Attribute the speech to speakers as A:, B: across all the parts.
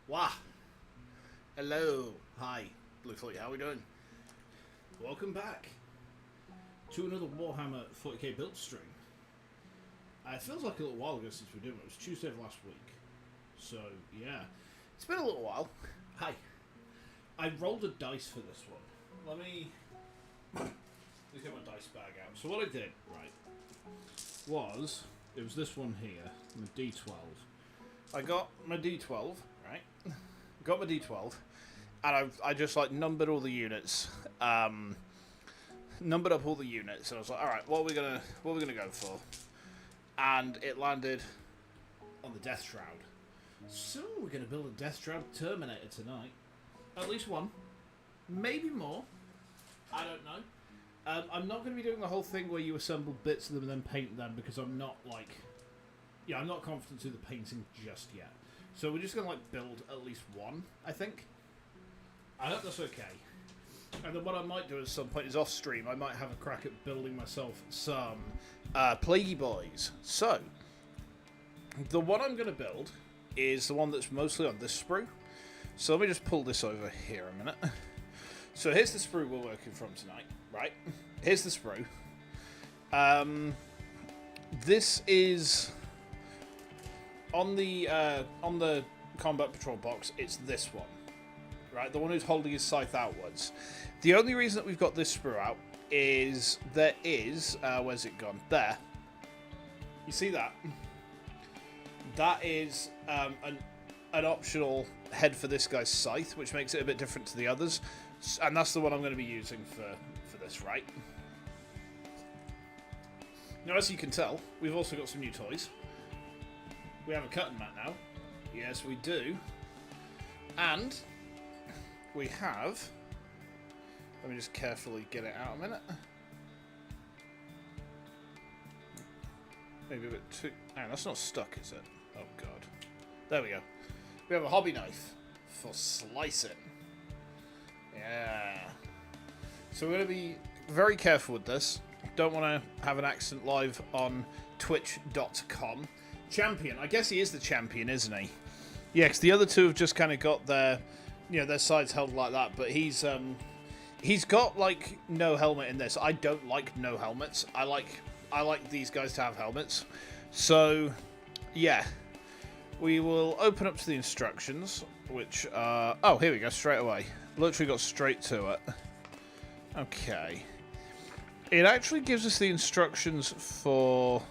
A: Wah! Hello! Hi! Looks like how we doing? Welcome back to another Warhammer 40k build stream. It feels like a little while ago since we did it. It was Tuesday of last week. So, yeah. It's been a little while. Hi. I rolled a dice for this one. Let me get my dice bag out. So what I did, right, was, it was this one here, my D12. I got my D12, right? Got my D12, and I just like numbered all the units, numbered up all the units, and I was like, all right, what are we gonna go for? And it landed on the DEATHSHROUD. So we're gonna build a DEATHSHROUD Terminator tonight. At least one, maybe more. I don't know. I'm not going to be doing the whole thing where you assemble bits of them and then paint them because I'm not I'm not confident to the painting just yet. So we're just going to build at least one, I think. I hope that's okay. And then what I might do at some point is off stream, I might have a crack at building myself some Plaguey Boys. So, the one I'm going to build is the one that's mostly on this sprue. So let me just pull this over here a minute. So here's the sprue we're working from tonight, right? Here's the sprue. This is on the combat patrol box. It's this one, right? The one who's holding his scythe outwards. The only reason that we've got this sprue out is there is where's it gone? There. You see that? That is an optional head for this guy's scythe, which makes it a bit different to the others. And that's the one I'm going to be using for this, right? Now, as you can tell, we've also got some new toys. We have a cutting mat now. Yes, we do. And we have... Let me just carefully get it out a minute. Maybe a bit too... Hang on, that's not stuck, is it? Oh, God. There we go. We have a hobby knife for slicing. Yeah. So we're going to be very careful with this. Don't want to have an accident live on twitch.com. Champion. I guess he is the champion, isn't he? Yeah, because the other two have just kind of got their, their sides held like that. But he's got no helmet in this. I don't like no helmets. I like these guys to have helmets. So, yeah. We will open up to the instructions, which are... Oh, here we go, straight away. Literally got straight to it. Okay. It actually gives us the instructions for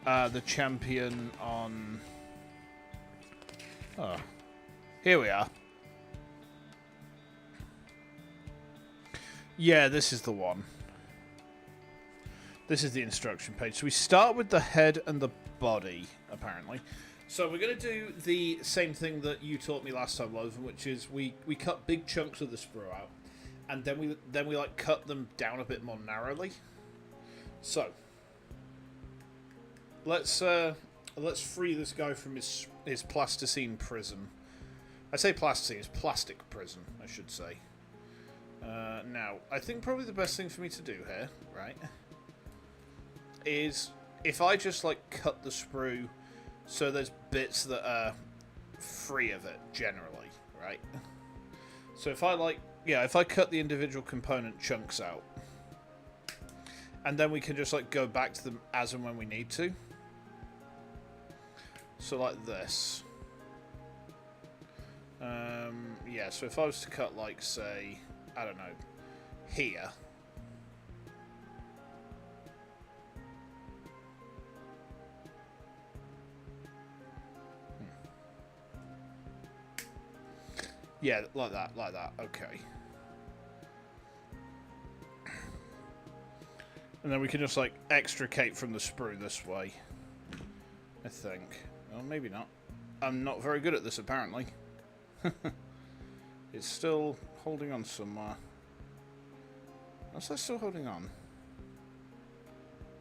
A: the champion on... Oh. Here we are. Yeah, this is the one. This is the instruction page. So we start with the head and the body, apparently. So we're going to do the same thing that you taught me last time, Loven, which is we cut big chunks of the sprue out, and then we cut them down a bit more narrowly. So let's free this guy from his plasticine prison. I say plasticine, it's plastic prison, I should say. Now, I think probably the best thing for me to do here, right, is if I just cut the sprue. So there's bits that are free of it, generally, right? So if I cut the individual component chunks out, and then we can just go back to them as and when we need to. So like this. Yeah, so if I was to cut say, I don't know, here. Yeah, like that, okay. And then we can just, extricate from the sprue this way. I think. Well, maybe not. I'm not very good at this, apparently. It's still holding on somewhere. What's that still holding on?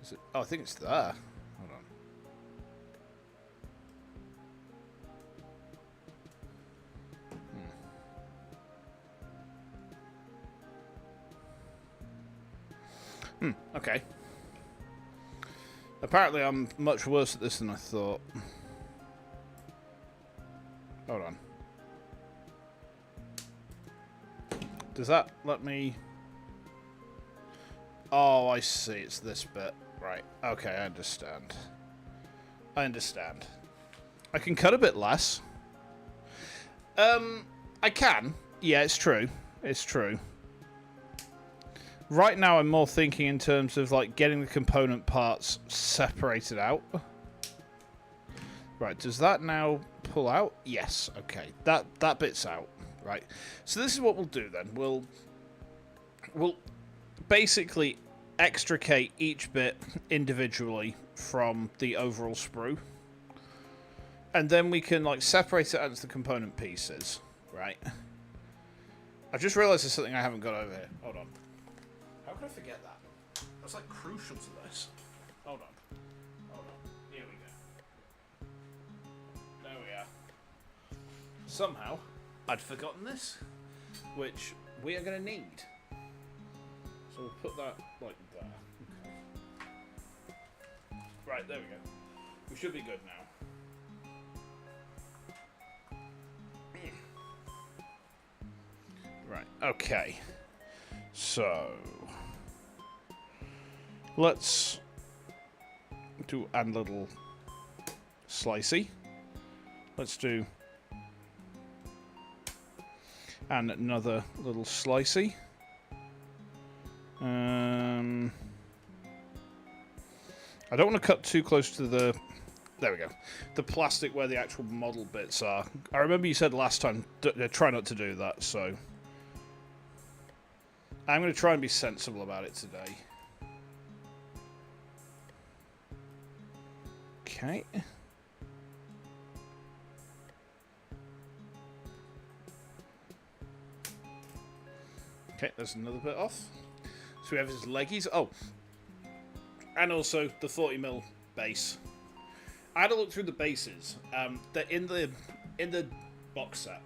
A: Is it? Oh, I think it's there. Hold on. Okay. Apparently I'm much worse at this than I thought. Hold on. Does that let me... Oh, I see. It's this bit. Right. Okay, I understand. I understand. I can cut a bit less. I can. Yeah, it's true. It's true. Right now, I'm more thinking in terms of, like, getting the component parts separated out. Right, does that now pull out? Yes, okay. That bit's out. Right. So this is what we'll do, then. We'll basically extricate each bit individually from the overall sprue. And then we can, like, separate it out into the component pieces. Right. I've just realised there's something I haven't got over here. Hold on. How could I forget that? That's, like, crucial to this. Hold on. Hold on. Here we go. There we are. Somehow, I'd forgotten this, which we are going to need. So we'll put that, like, there. Okay. Right, there we go. We should be good now. Right, okay. So, let's do a little slicey. Let's do and another little slicey. I don't want to cut too close to the... There we go. The plastic where the actual model bits are. I remember you said last time, try not to do that, so... I'm going to try and be sensible about it today. Okay. Okay, there's another bit off. So we have his leggies. Oh. And also the 40mm base. I had a look through the bases. That in the box set,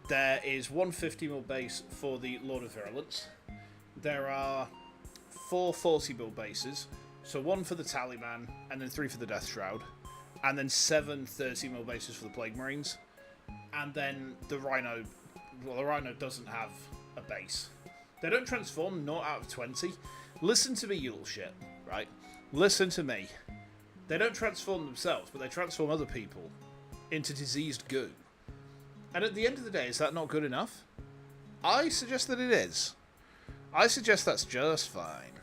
A: there is one 50mm base for the Lord of Virulence. There are 4 40mm bases, so 1 for the Tallyman, and then 3 for the Deathshroud, and then 7 30mm bases for the Plague Marines, and then the Rhino. Well, the Rhino doesn't have a base. They don't transform, not out of 20. Listen to me, you little shit, right? Listen to me. They don't transform themselves, but they transform other people into diseased goo. And at the end of the day, is that not good enough? I suggest that it is. I suggest that's just fine.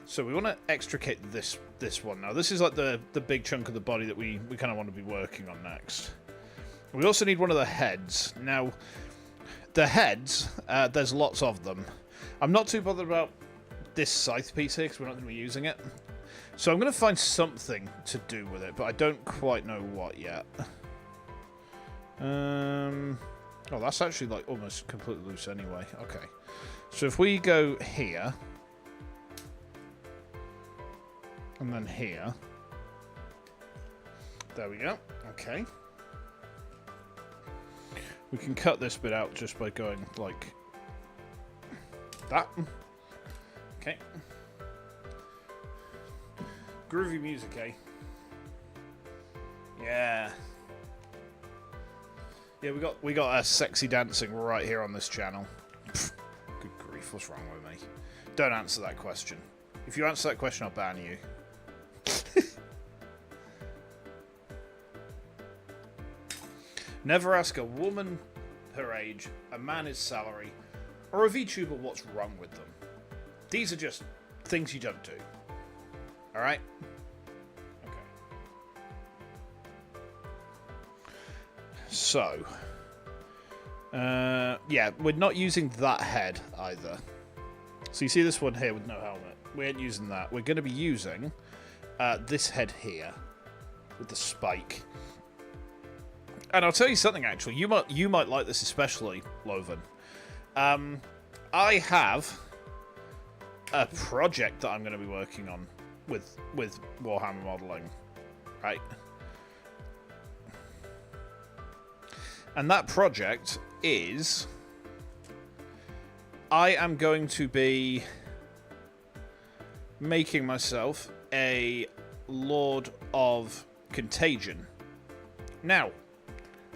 A: So we want to extricate this one now. This is like the big chunk of the body that we kind of want to be working on next. We also need one of the heads. Now, the heads, there's lots of them. I'm not too bothered about this scythe piece here because we're not going to be using it. So I'm going to find something to do with it, but I don't quite know what yet. Oh, that's actually like almost completely loose anyway. Okay. So if we go here, and then here, there we go. Okay. We can cut this bit out just by going like that. Okay. Groovy music, eh? Yeah. Yeah, we got sexy dancing right here on this channel. Pfft, good grief, what's wrong with me? Don't answer that question. If you answer that question, I'll ban you. Never ask a woman her age, a man his salary, or a VTuber what's wrong with them. These are just things you don't do. Alright? Okay. So, yeah, we're not using that head either. So you see this one here with no helmet. We ain't using that. We're going to be using this head here with the spike. And I'll tell you something, actually. You might like this especially, Loven. I have a project that I'm going to be working on with Warhammer modeling, right? And that project is I am going to be making myself a Lord of Contagion. Now,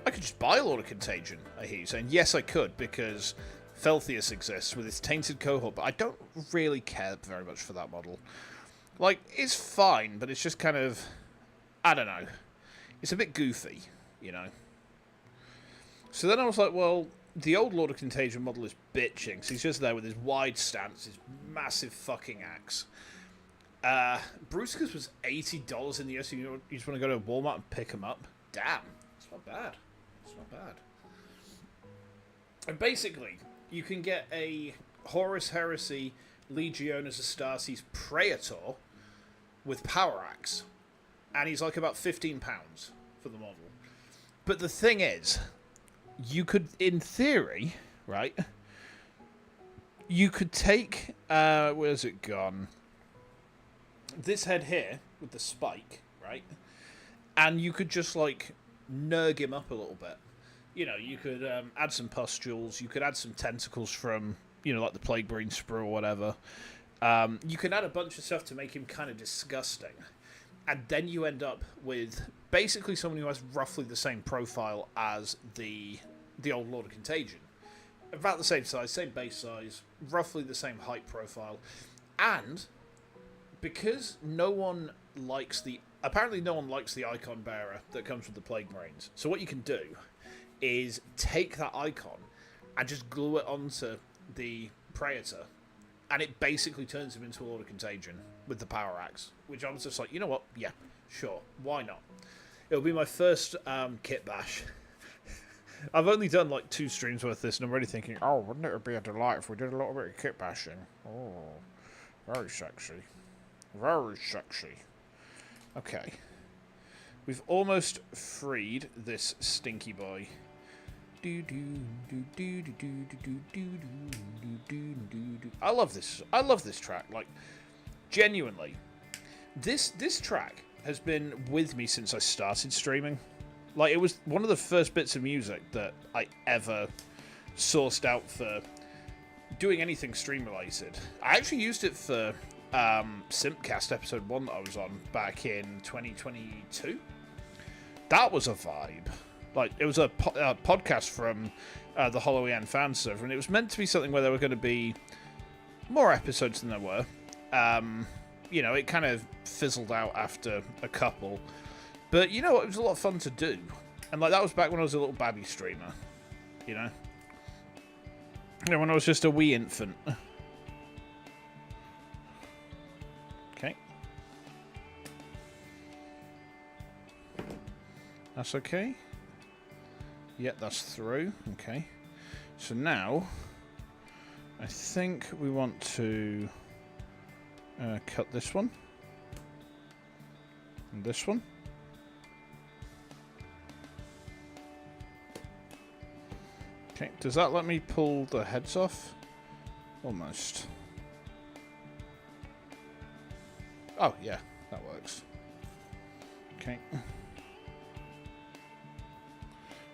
A: I could just buy a Lord of Contagion, I hear you saying. Yes, I could, because Felthius exists with its tainted cohort, but I don't really care very much for that model. Like, it's fine, but it's just kind of, I don't know. It's a bit goofy, you know. So then I was like, well, the old Lord of Contagion model is bitching, so he's just there with his wide stance, his massive fucking axe. Bruscus was $80 in the US, so you just want to go to Walmart and pick him up. Damn, it's not bad. It's not bad. And basically, you can get a Horus Heresy Legiones Astartes Praetor with Power Axe. And he's like about £15 for the model. But the thing is, you could, in theory, right, you could take, where's it gone? This head here with the spike, right? And you could just, like, nerg him up a little bit. You know, you could add some pustules, you could add some tentacles from, you know, like the Plague Marine Sprue or whatever. You can add a bunch of stuff to make him kind of disgusting. And then you end up with basically someone who has roughly the same profile as the old Lord of Contagion. About the same size, same base size, roughly the same height profile. And because apparently no one likes the icon bearer that comes with the Plague Marines. So what you can do is take that icon and just glue it onto the Praetor, and it basically turns him into a Lord of Contagion with the Power Axe, which I was just like, you know what, yeah, sure, why not? It'll be my first kit bash. I've only done like 2 streams worth of this, and I'm already thinking, oh, wouldn't it be a delight if we did a little bit of kit bashing? Oh, very sexy. Very sexy. Okay. We've almost freed this stinky boy. I love this. I love this track. Like, genuinely, this track has been with me since I started streaming. Like, it was one of the first bits of music that I ever sourced out for doing anything stream related. I actually used it for Simpcast episode 1 that I was on back in 2022. That was a vibe. Like, it was a podcast from the Halloween fan server, and it was meant to be something where there were going to be more episodes than there were. You know, it kind of fizzled out after a couple. But, you know, it was a lot of fun to do. And, like, that was back when I was a little babby streamer. You know? You know, when I was just a wee infant. Okay. That's okay. Yeah, that's through. Okay. So now, I think we want to cut this one. And this one. Okay, does that let me pull the heads off? Almost. Oh, yeah, that works. Okay.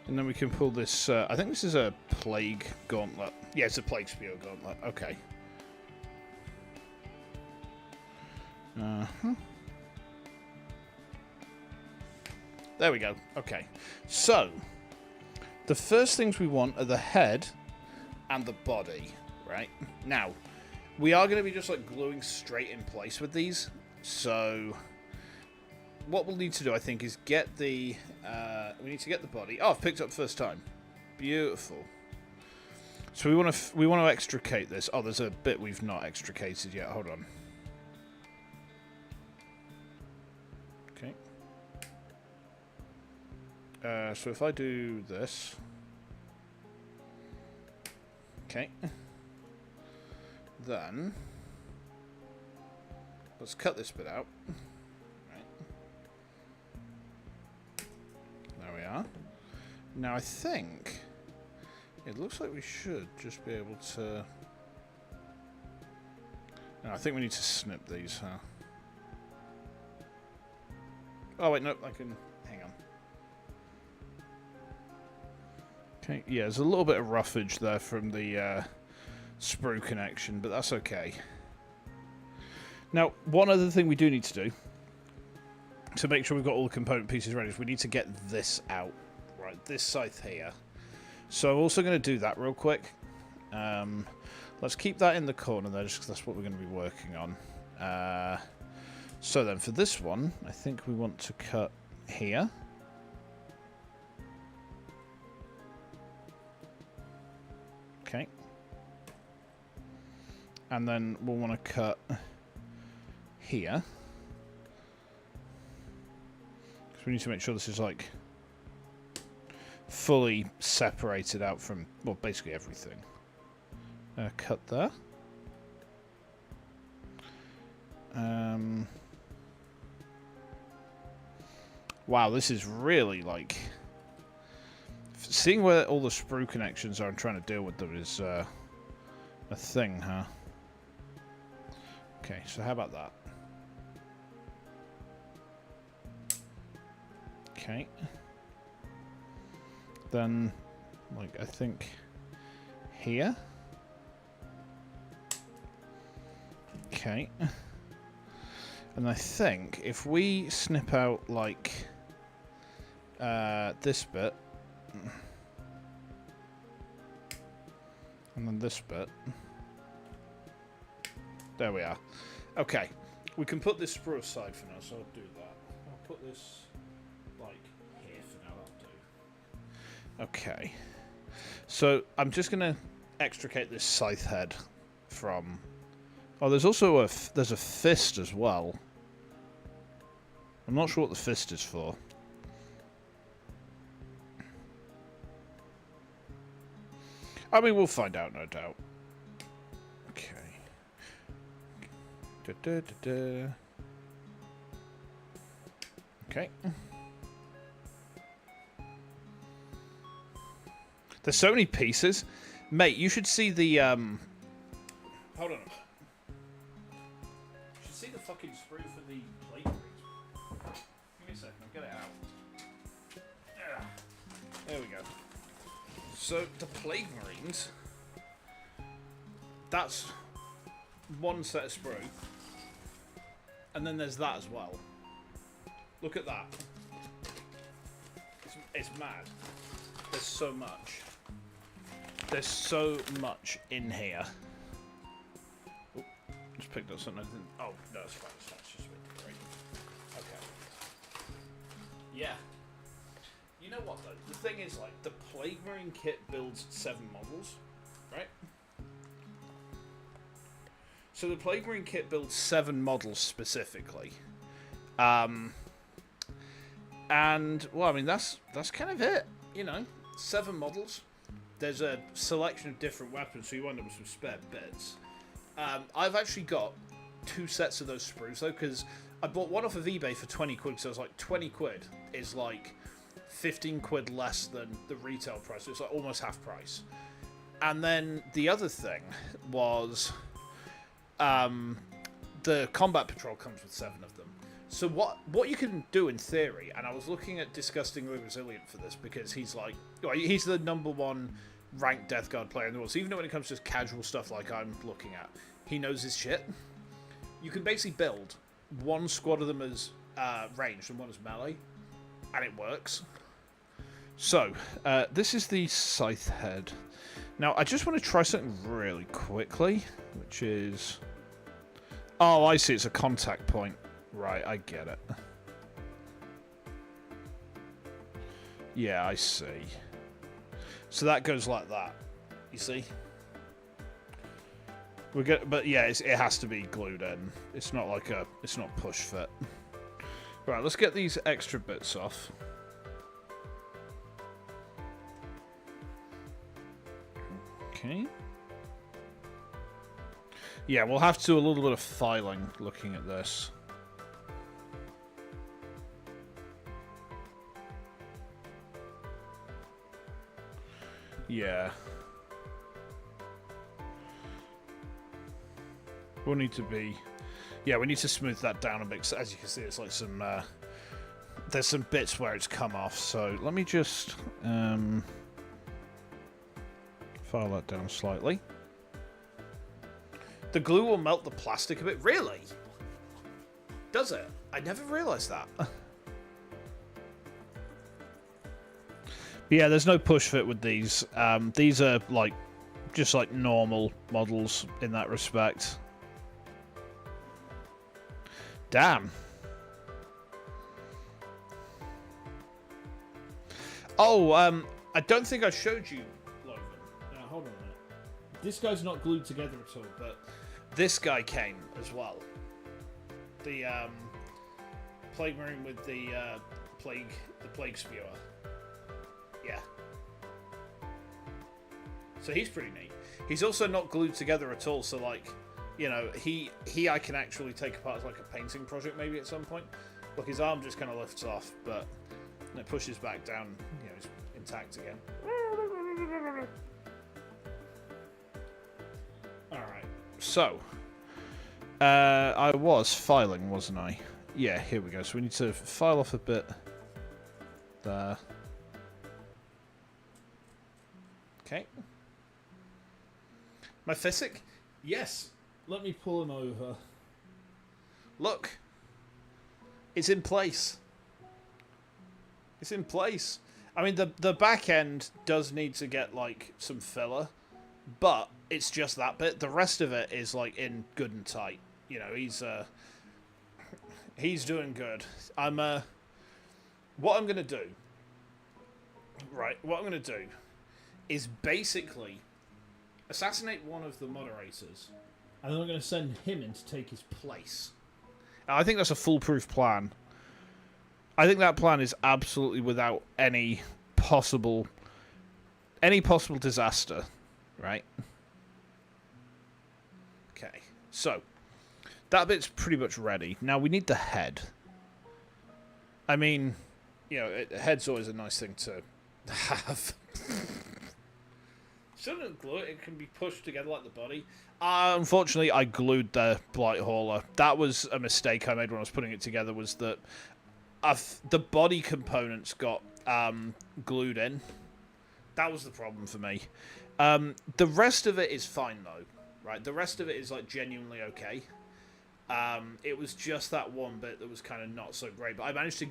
A: And then we can pull this, I think this is a Plague Gauntlet. Yeah, it's a Plague Spear Gauntlet. Okay. Uh-huh. There we go. Okay. So, the first things we want are the head and the body, right? Now, we are going to be just, like, gluing straight in place with these. So, what we'll need to do, I think, is get the... we need to get the body. Oh, I've picked up first time. Beautiful. So we want to extricate this. Oh, there's a bit we've not extricated yet. Hold on. Okay. So if I do this... Okay. Then... let's cut this bit out. There we are. Now I think it looks like we should just be able to... no, I think we need to snip these, huh? Oh wait, no, I can... hang on. Okay, yeah, there's a little bit of roughage there from the sprue connection, but that's okay. Now, one other thing we do need to do to make sure we've got all the component pieces ready is we need to get this out. Right, this scythe here. So I'm also going to do that real quick. Let's keep that in the corner there, just because that's what we're going to be working on. So then, for this one, I think we want to cut here. Okay. And then we'll want to cut here. Because we need to make sure this is, like, fully separated out from, well, basically everything. Cut there. Wow, this is really, like... Seeing where all the sprue connections are and trying to deal with them is a thing, huh? Okay, so how about that? Okay. Then, like, I think here. Okay. And I think if we snip out, like, this bit, and then this bit, there we are. Okay, we can put this sprue aside for now, so I'll do that. I'll put this, like, here for now, that'll do. Okay, so I'm just going to extricate this scythe head from... Oh, there's also there's a fist as well. I'm not sure what the fist is for. I mean, we'll find out, no doubt. Okay. Okay. There's so many pieces. Mate, you should see the, Hold on. You should see the fucking sprue for the plate rings. Give me a second, I'll get it out. There we go. So, the Plague Marines, that's one set of sprue. And then there's that as well. Look at that. It's mad. There's so much. There's so much in here. Oh, just picked up something. Oh, no, it's fine. That's just a bit great. Okay. Yeah. You know what, though? The thing is, like, the Plague Marine kit builds 7 models, right? So the Plague Marine kit builds 7 models specifically. And, well, I mean, that's kind of it, you know? 7 models. There's a selection of different weapons, so you end up with some spare bits. I've actually got 2 sets of those sprues, though, because I bought one off of eBay for 20 quid, so I was like, 20 quid is, like... 15 quid less than the retail price. So it's like almost half price. And then the other thing was the combat patrol comes with 7 of them. So what you can do in theory, and I was looking at Disgustingly Resilient for this because he's like, he's the #1 ranked Death Guard player in the world. So even when it comes to casual stuff like I'm looking at, he knows his shit. You can basically build 1 squad of them as ranged and 1 as melee, and it works. So, this is the scythe head. Now, I just want to try something really quickly, which is... Oh, I see, it's a contact point. Right, I get it. Yeah, I see. So that goes like that. You see? But yeah, it has to be glued in. It's not like it's not push fit. Right, let's get these extra bits off. Okay. Yeah, we'll have to do a little bit of filing looking at this. Yeah. We'll need to be... Yeah, we need to smooth that down a bit. So as you can see, it's like some... there's some bits where it's come off. So let me just... file that down slightly. The glue will melt the plastic a bit. Really? Does it? I never realised that. But yeah, there's no push fit with these. These are like just like normal models in that respect. Damn. Oh, I don't think I showed you, Logan. Hold on a minute. This guy's not glued together at all, but this guy came as well. The plague marine with the plague spewer. Yeah. So he's pretty neat. He's also not glued together at all, so like, you know, he I can actually take apart as like a painting project maybe at some point. Look, his arm just kind of lifts off, but it pushes back down, you know, he's intact again. Alright, so I was filing, wasn't I? Yeah, here we go. So we need to file off a bit there. Okay. My physic? Yes. Let me pull him over. Look. It's in place. It's in place. I mean, the back end does need to get, like, some filler. But it's just that bit. The rest of it is, like, in good and tight. You know, he's doing good. What I'm going to do... Right, what I'm going to do is basically assassinate one of the moderators, and then I'm going to send him in to take his place. I think that's a foolproof plan. I think that plan is absolutely without any possible disaster, right? Okay, so that bit's pretty much ready. Now we need the head. I mean, you know, head's always a nice thing to have. Shouldn't glue it, it can be pushed together like the body. Unfortunately, I glued the Blight Hauler. That was a mistake I made when I was putting it together, was that the body components got glued in. That was the problem for me. The rest of it is fine, though. Right, the rest of it is, like, genuinely okay. It was just that one bit that was kind of not so great. But I managed to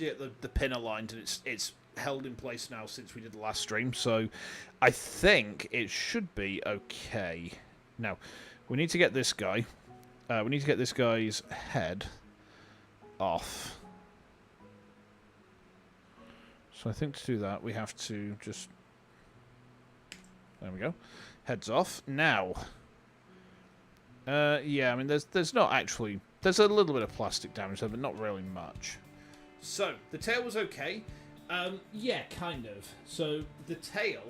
A: get the pin aligned, and it's held in place now since we did the last stream, so I think it should be okay. Now, we need to get this guy. We need to get this guy's head off. So I think to do that, we have to just... There we go. Head's off. Now... yeah, I mean, there's not actually... There's a little bit of plastic damage there, but not really much. So, the tail was okay. Yeah, kind of. So, the tail,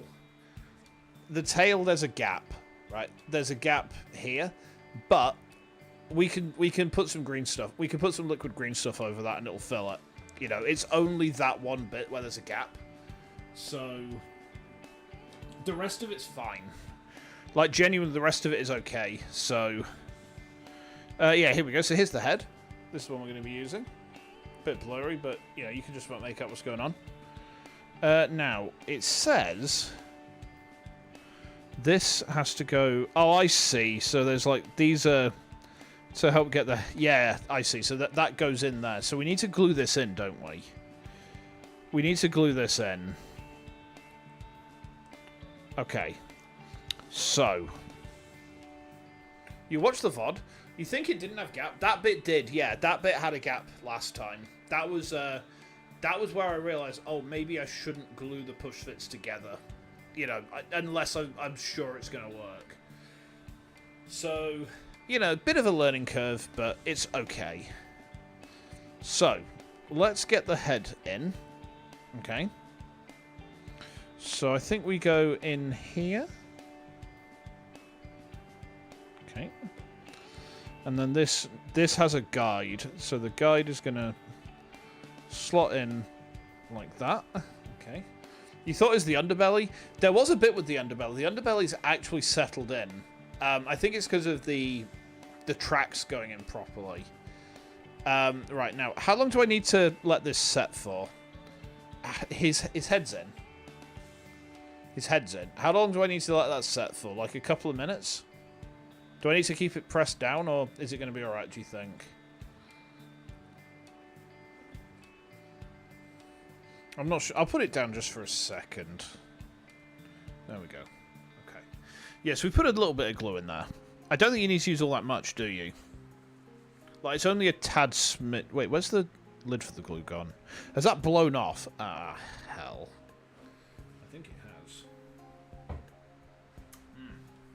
A: there's a gap, right? There's a gap here, but we can put some green stuff. We can put some liquid green stuff over that and it'll fill it. You know, it's only that one bit where there's a gap. So, the rest of it's fine. Like, genuinely, the rest of it is okay. So, yeah, here we go. So, here's the head. This is what we're going to be using. Bit blurry, but, you know, you can just about make out what's going on. Now, it says this has to go... Oh, I see. So there's, like, these are to help get the... Yeah, I see. So that goes in there. So we need to glue this in, don't we? We need to glue this in. Okay. So. You watch the VOD. You think it didn't have gap. That bit did. Yeah, that bit had a gap last time. That was where I realised, oh, maybe I shouldn't glue the push fits together. You know, unless I'm sure it's going to work. So, you know, a bit of a learning curve, but it's okay. So, let's get the head in. Okay. So, I think we go in here. Okay. And then this has a guide. So, the guide is going to slot in like that. Okay. You thought it was the underbelly? There was a bit with the underbelly. The underbelly's actually settled in. I think it's because of the tracks going in properly. Right, now, how long do I need to let this set for? His head's in. His head's in. How long do I need to let that set for? Like a couple of minutes? Do I need to keep it pressed down, or is it going to be alright, do you think? I'm not sure. I'll put it down just for a second. There we go. Okay. Yes, we put a little bit of glue in there. I don't think you need to use all that much, do you? Like, it's only a tad smit. Wait, where's the lid for the glue gone? Has that blown off? Ah, hell. I think it has.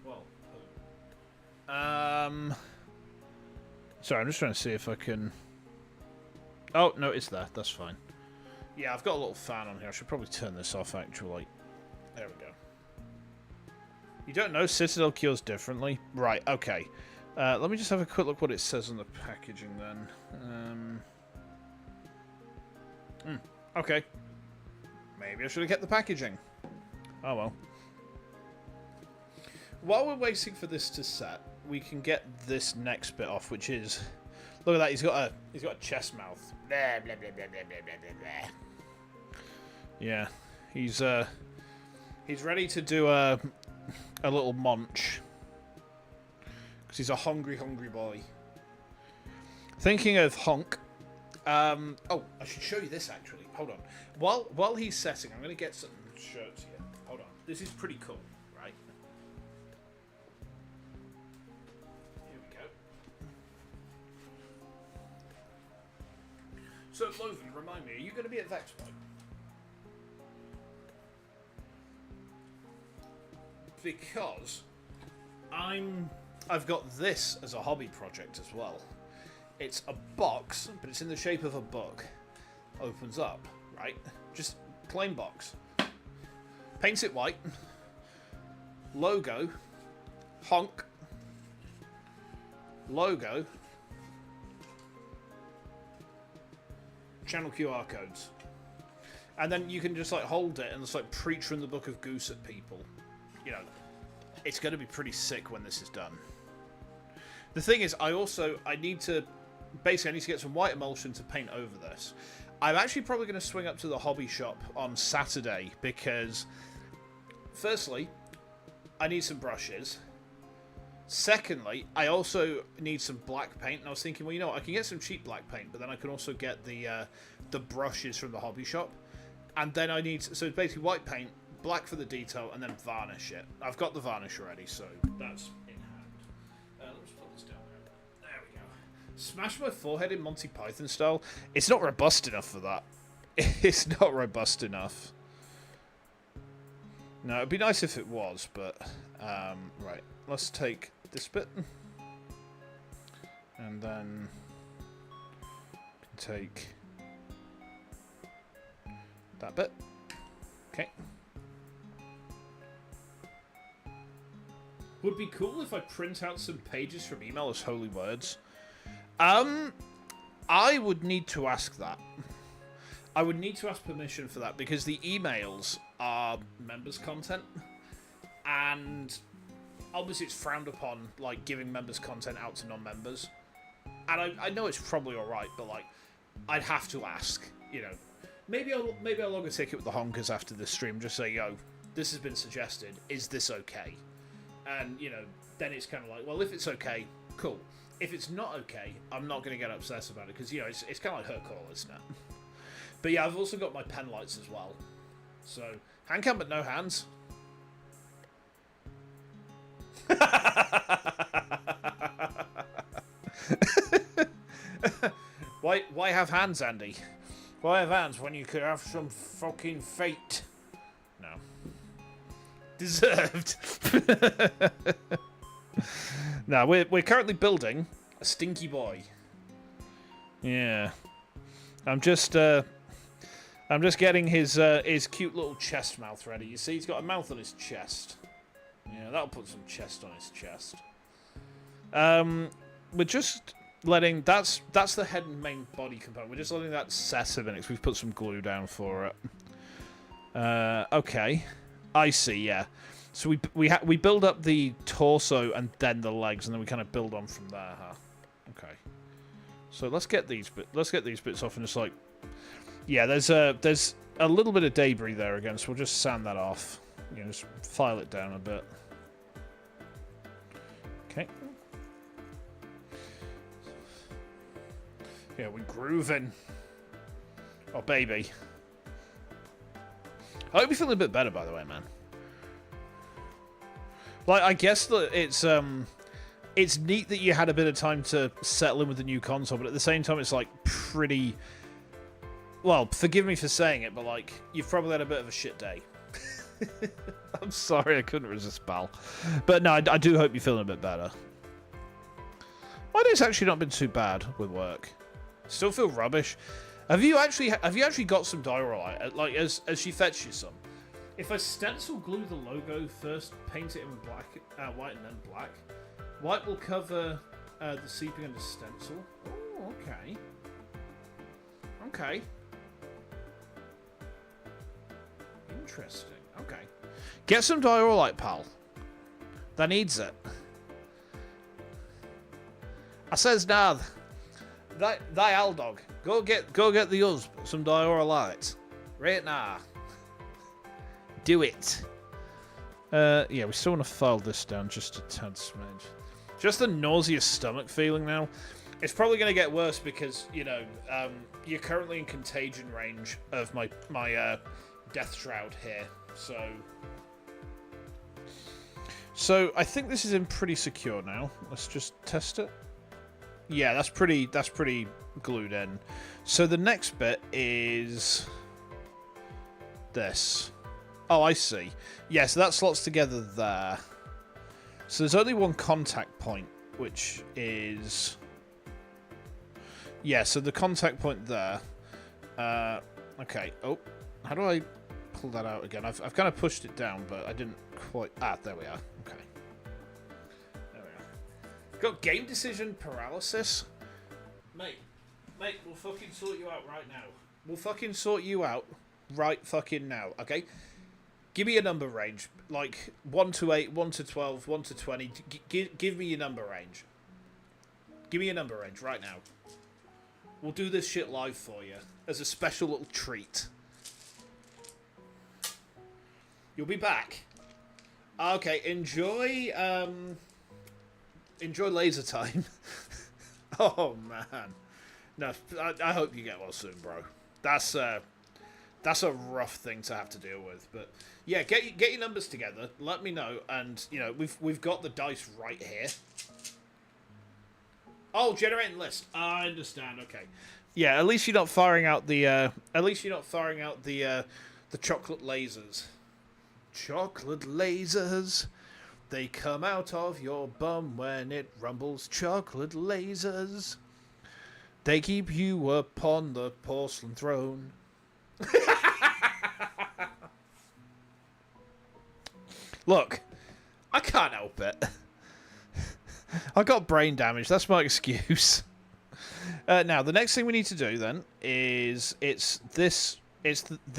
A: Well. Sorry, I'm just trying to see if I can... Oh, no, it's there. That's fine. Yeah, I've got a little fan on here. I should probably turn this off, actually. There we go. You don't know Citadel cures differently? Right, okay. Let me just have a quick look what it says on the packaging, then. Okay. Maybe I should have kept the packaging. Oh, well. While we're waiting for this to set, we can get this next bit off, which is... Look at that, he's got a chest mouth. Blah, blah, blah, blah, blah, blah, blah, blah. Yeah, he's ready to do a little munch. Because he's a hungry, hungry boy. Thinking of honk. Oh, I should show you this, actually. Hold on. While he's setting, I'm going to get some shirts here. Hold on. This is pretty cool, right? Here we go. So, Logan, remind me, are you going to be at Vexpo? Because I've got this as a hobby project as well. It's a box, but it's in the shape of a book. Opens up, right? Just plain box. Paints it white. Logo. Honk. Logo. Channel QR codes. And then you can just like hold it and just like preach from the Book of Goose at people. You know, it's going to be pretty sick when this is done. The thing is, I need to get some white emulsion to paint over this. I'm actually probably going to swing up to the hobby shop on Saturday because, firstly, I need some brushes. Secondly, I also need some black paint. And I was thinking, well, you know what, I can get some cheap black paint, but then I can also get the brushes from the hobby shop. And then I need, so it's basically white paint, black for the detail, and then varnish it. I've got the varnish already, so that's in hand. Let's put this down there. There we go. Smash my forehead in Monty Python style. It's not robust enough for that. It's not robust enough. No, it'd be nice if it was, but... right, let's take this bit. And then... take... that bit. Okay. Would be cool if I print out some pages from email as holy words. I would need to ask that. I would need to ask permission for that because the emails are members' content, and obviously it's frowned upon, like giving members' content out to non-members. And I know it's probably all right, but like, I'd have to ask. You know, maybe I'll log a ticket with the honkers after this stream. Just say, yo, this has been suggested. Is this okay? And, you know, then it's kind of like, well, if it's okay, cool. If it's not okay, I'm not going to get upset about it, because, you know, it's kind of like her call, isn't it? But yeah, I've also got my pen lights as well. So, HANDCAM but no hands. Why have hands, Andy? Why have hands when you could have some fucking fate? No. Deserved. Now we're currently building a stinky boy. Yeah, I'm just getting his cute little chest mouth ready. You see, he's got a mouth on his chest. Yeah, that'll put some chest on his chest. We're just letting that's the head and main body component. We're just letting that set a minute. We've put some glue down for it. Okay. I see, yeah. So we build up the torso and then the legs, and then we kind of build on from there, huh? Okay. So let's get these bits off and just like, yeah. There's a little bit of debris there again, so we'll just sand that off. You know, just file it down a bit. Okay. Yeah, we're grooving. Oh baby. I hope you're feeling a bit better, by the way, man. Like, I guess that it's neat that you had a bit of time to settle in with the new console, but at the same time, it's like pretty. Well, forgive me for saying it, but like you've probably had a bit of a shit day. I'm sorry, I couldn't resist, pal. But no, I do hope you're feeling a bit better. My day's actually not been too bad with work. Still feel rubbish. Have you actually got some diorite? Like, as she fetched you some? If I stencil glue the logo first, paint it in with black, white, and then black. White will cover the seeping under stencil. Oh, okay. Okay. Interesting. Okay. Get some diorite, pal. That needs it. I says now, thy owl dog. Go get the us some diorite. Right now. Do it. Yeah, we still want to file this down just a tad smidge. Just a nauseous stomach feeling now. It's probably going to get worse because, you know, you're currently in contagion range of my death shroud here. So I think this is in pretty secure now. Let's just test it. Yeah, that's pretty glued in. So the next bit is this. Oh, I see. Yeah, so that slots together there. So there's only one contact point, which is... Yeah, so the contact point there. Okay. Oh, how do I pull that out again? I've kind of pushed it down, but I didn't quite... Ah, there we are. Okay. There we are. Got game decision paralysis? Mate, we'll fucking sort you out right now. We'll fucking sort you out right fucking now, okay? Give me a number range, like 1 to 8, 1 to 12, 1 to 20. Give me your number range. Give me a number range right now. We'll do this shit live for you as a special little treat. You'll be back. Okay, enjoy laser time. Oh man, no, I hope you get well soon, bro. That's a rough thing to have to deal with, but yeah, get your numbers together. Let me know, and you know we've got the dice right here. Oh, generating list. I understand. Okay, yeah. At least you're not firing out the the chocolate lasers. Chocolate lasers. They come out of your bum when it rumbles. Chocolate lasers. They keep you upon the porcelain throne. Look, I can't help it. I got brain damage. That's my excuse. Now, the next thing we need to do then is this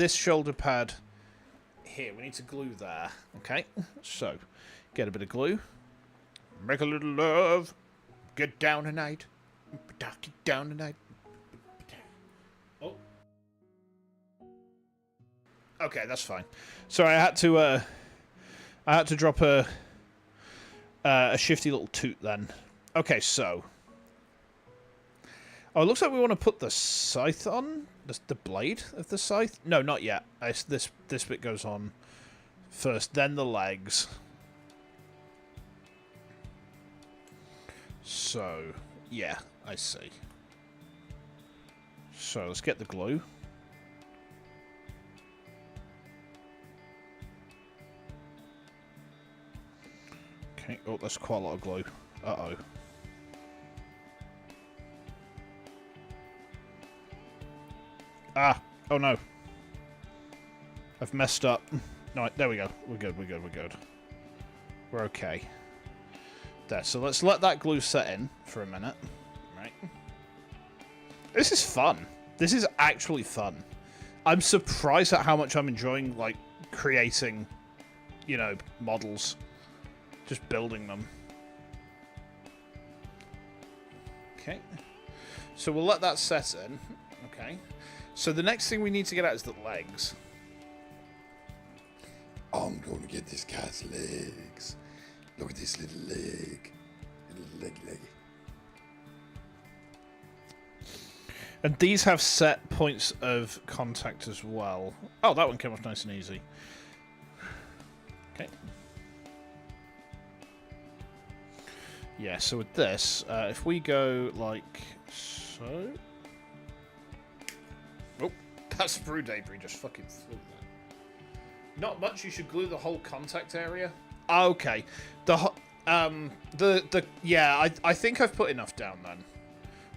A: shoulder pad here. We need to glue there. Okay, so get a bit of glue. Make a little love. Get down tonight. Get down tonight. Oh. Okay, that's fine. Sorry, I had to drop a shifty little toot then. Okay, so. Oh, it looks like we want to put the scythe on. The blade of the scythe? No, not yet. This bit goes on first, then the legs. So, yeah, I see. So, let's get the glue. Okay, oh, that's quite a lot of glue. Uh-oh. Ah! Oh no. I've messed up. No, there we go. We're good, we're good, we're good. We're okay. There, so let's let that glue set in for a minute. Right. This is fun. This is actually fun. I'm surprised at how much I'm enjoying, like, creating, you know, models. Just building them. Okay. So we'll let that set in. Okay. So the next thing we need to get out is the legs.
B: I'm going to get this cat's legs. Look at this little leg. Little leg.
A: And these have set points of contact as well. Oh, that one came off nice and easy. Okay. Yeah, so with this, if we go like so... Oh, that sprue debris just fucking flew there. Not much, you should glue the whole contact area. Okay. Yeah, I think I've put enough down then.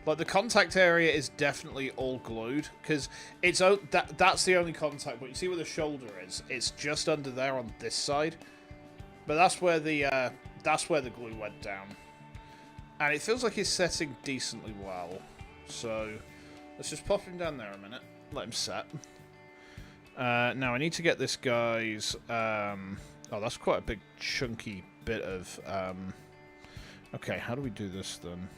A: Like, the contact area is definitely all glued, because it's that's the only contact, but you see where the shoulder is? It's just under there on this side. But that's where the glue went down. And it feels like it's setting decently well. So, let's just pop him down there a minute. Let him set. Now, I need to get this guy's... oh, that's quite a big, chunky bit of... okay, how do we do this, then?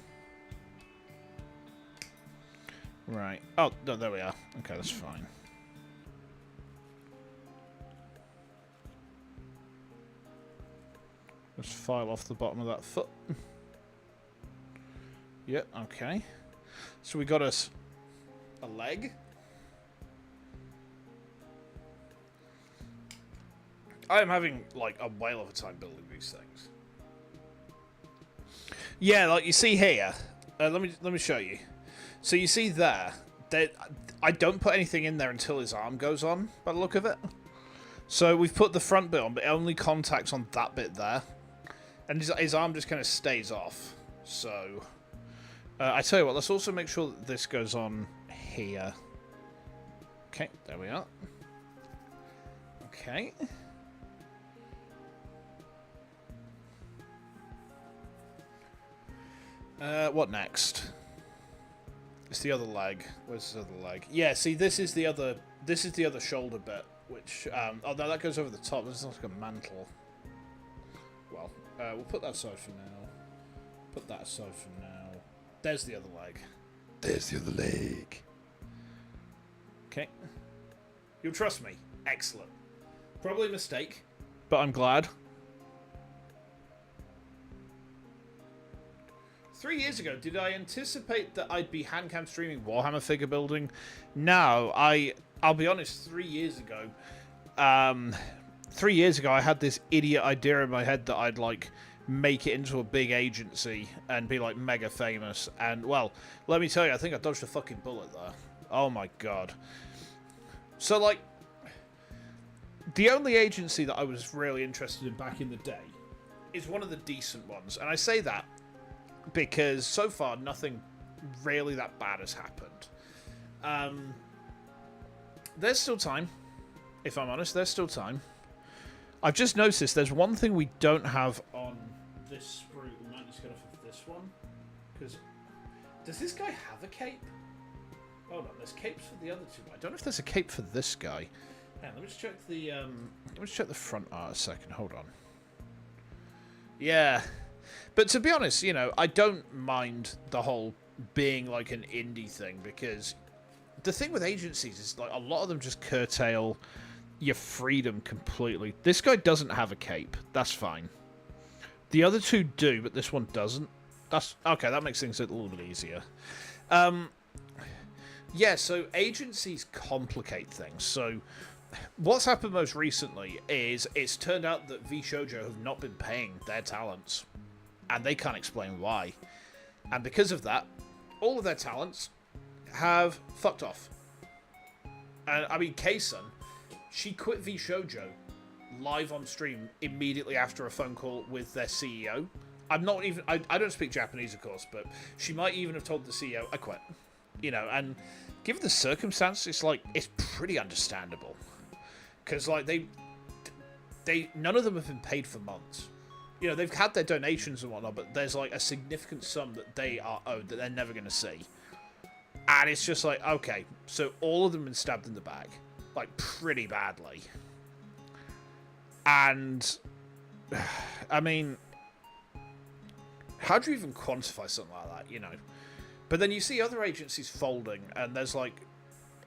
A: Right. Oh, no, there we are. Okay, that's fine. Let's file off the bottom of that foot. Yep, okay. So we got us a leg. I am having, like, a whale of a time building these things. Yeah, like you see here. Let me show you. So you see there, I don't put anything in there until his arm goes on, by the look of it. So we've put the front bit on, but it only contacts on that bit there. And his arm just kind of stays off. So, I tell you what, let's also make sure that this goes on here. Okay, there we are. Okay. What next? It's the other leg. Where's the other leg? Yeah, see, this is the other shoulder bit, which, oh, no, that goes over the top. This is like a mantle. Well, we'll put that aside for now. Put that aside for now. There's the other leg.
B: There's the other leg.
A: Okay. You'll trust me. Excellent. Probably a mistake, but I'm glad. 3 years ago, did I anticipate that I'd be HANDCAM streaming Warhammer figure building? No, I'll be honest, 3 years ago, 3 years ago I had this idiot idea in my head that I'd, like, make it into a big agency and be, like, mega famous. And, well, let me tell you, I think I dodged a fucking bullet there. Oh my god. So, like, the only agency that I was really interested in back in the day is one of the decent ones. And I say that because so far nothing really that bad has happened. There's still time. If I'm honest, there's still time. I've just noticed there's one thing we don't have on this sprue. We might just get off of this one. Because does this guy have a cape? Hold on, there's capes for the other two. I don't know if there's a cape for this guy. Hang on, let me just check the front art a second. Hold on. Yeah. But to be honest, you know, I don't mind the whole being like an indie thing, because the thing with agencies is like a lot of them just curtail your freedom completely. This guy doesn't have a cape. That's fine. The other two do, but this one doesn't. That's okay. That makes things a little bit easier. Yeah, so agencies complicate things. So what's happened most recently is it's turned out that VTUBER have not been paying their talents. And they can't explain why. And because of that, all of their talents have fucked off. And I mean, Kaysen, she quit VTUBER live on stream immediately after a phone call with their CEO. I'm not even, I don't speak Japanese, of course, but she might even have told the CEO, I quit. You know, and given the circumstances, it's like, it's pretty understandable. Because, like, none of them have been paid for months. You know, they've had their donations and whatnot, but there's, like, a significant sum that they are owed that they're never going to see. And it's just like, okay, so all of them have been stabbed in the back. Like, pretty badly. And, I mean, how do you even quantify something like that, you know? But then you see other agencies folding, and there's, like,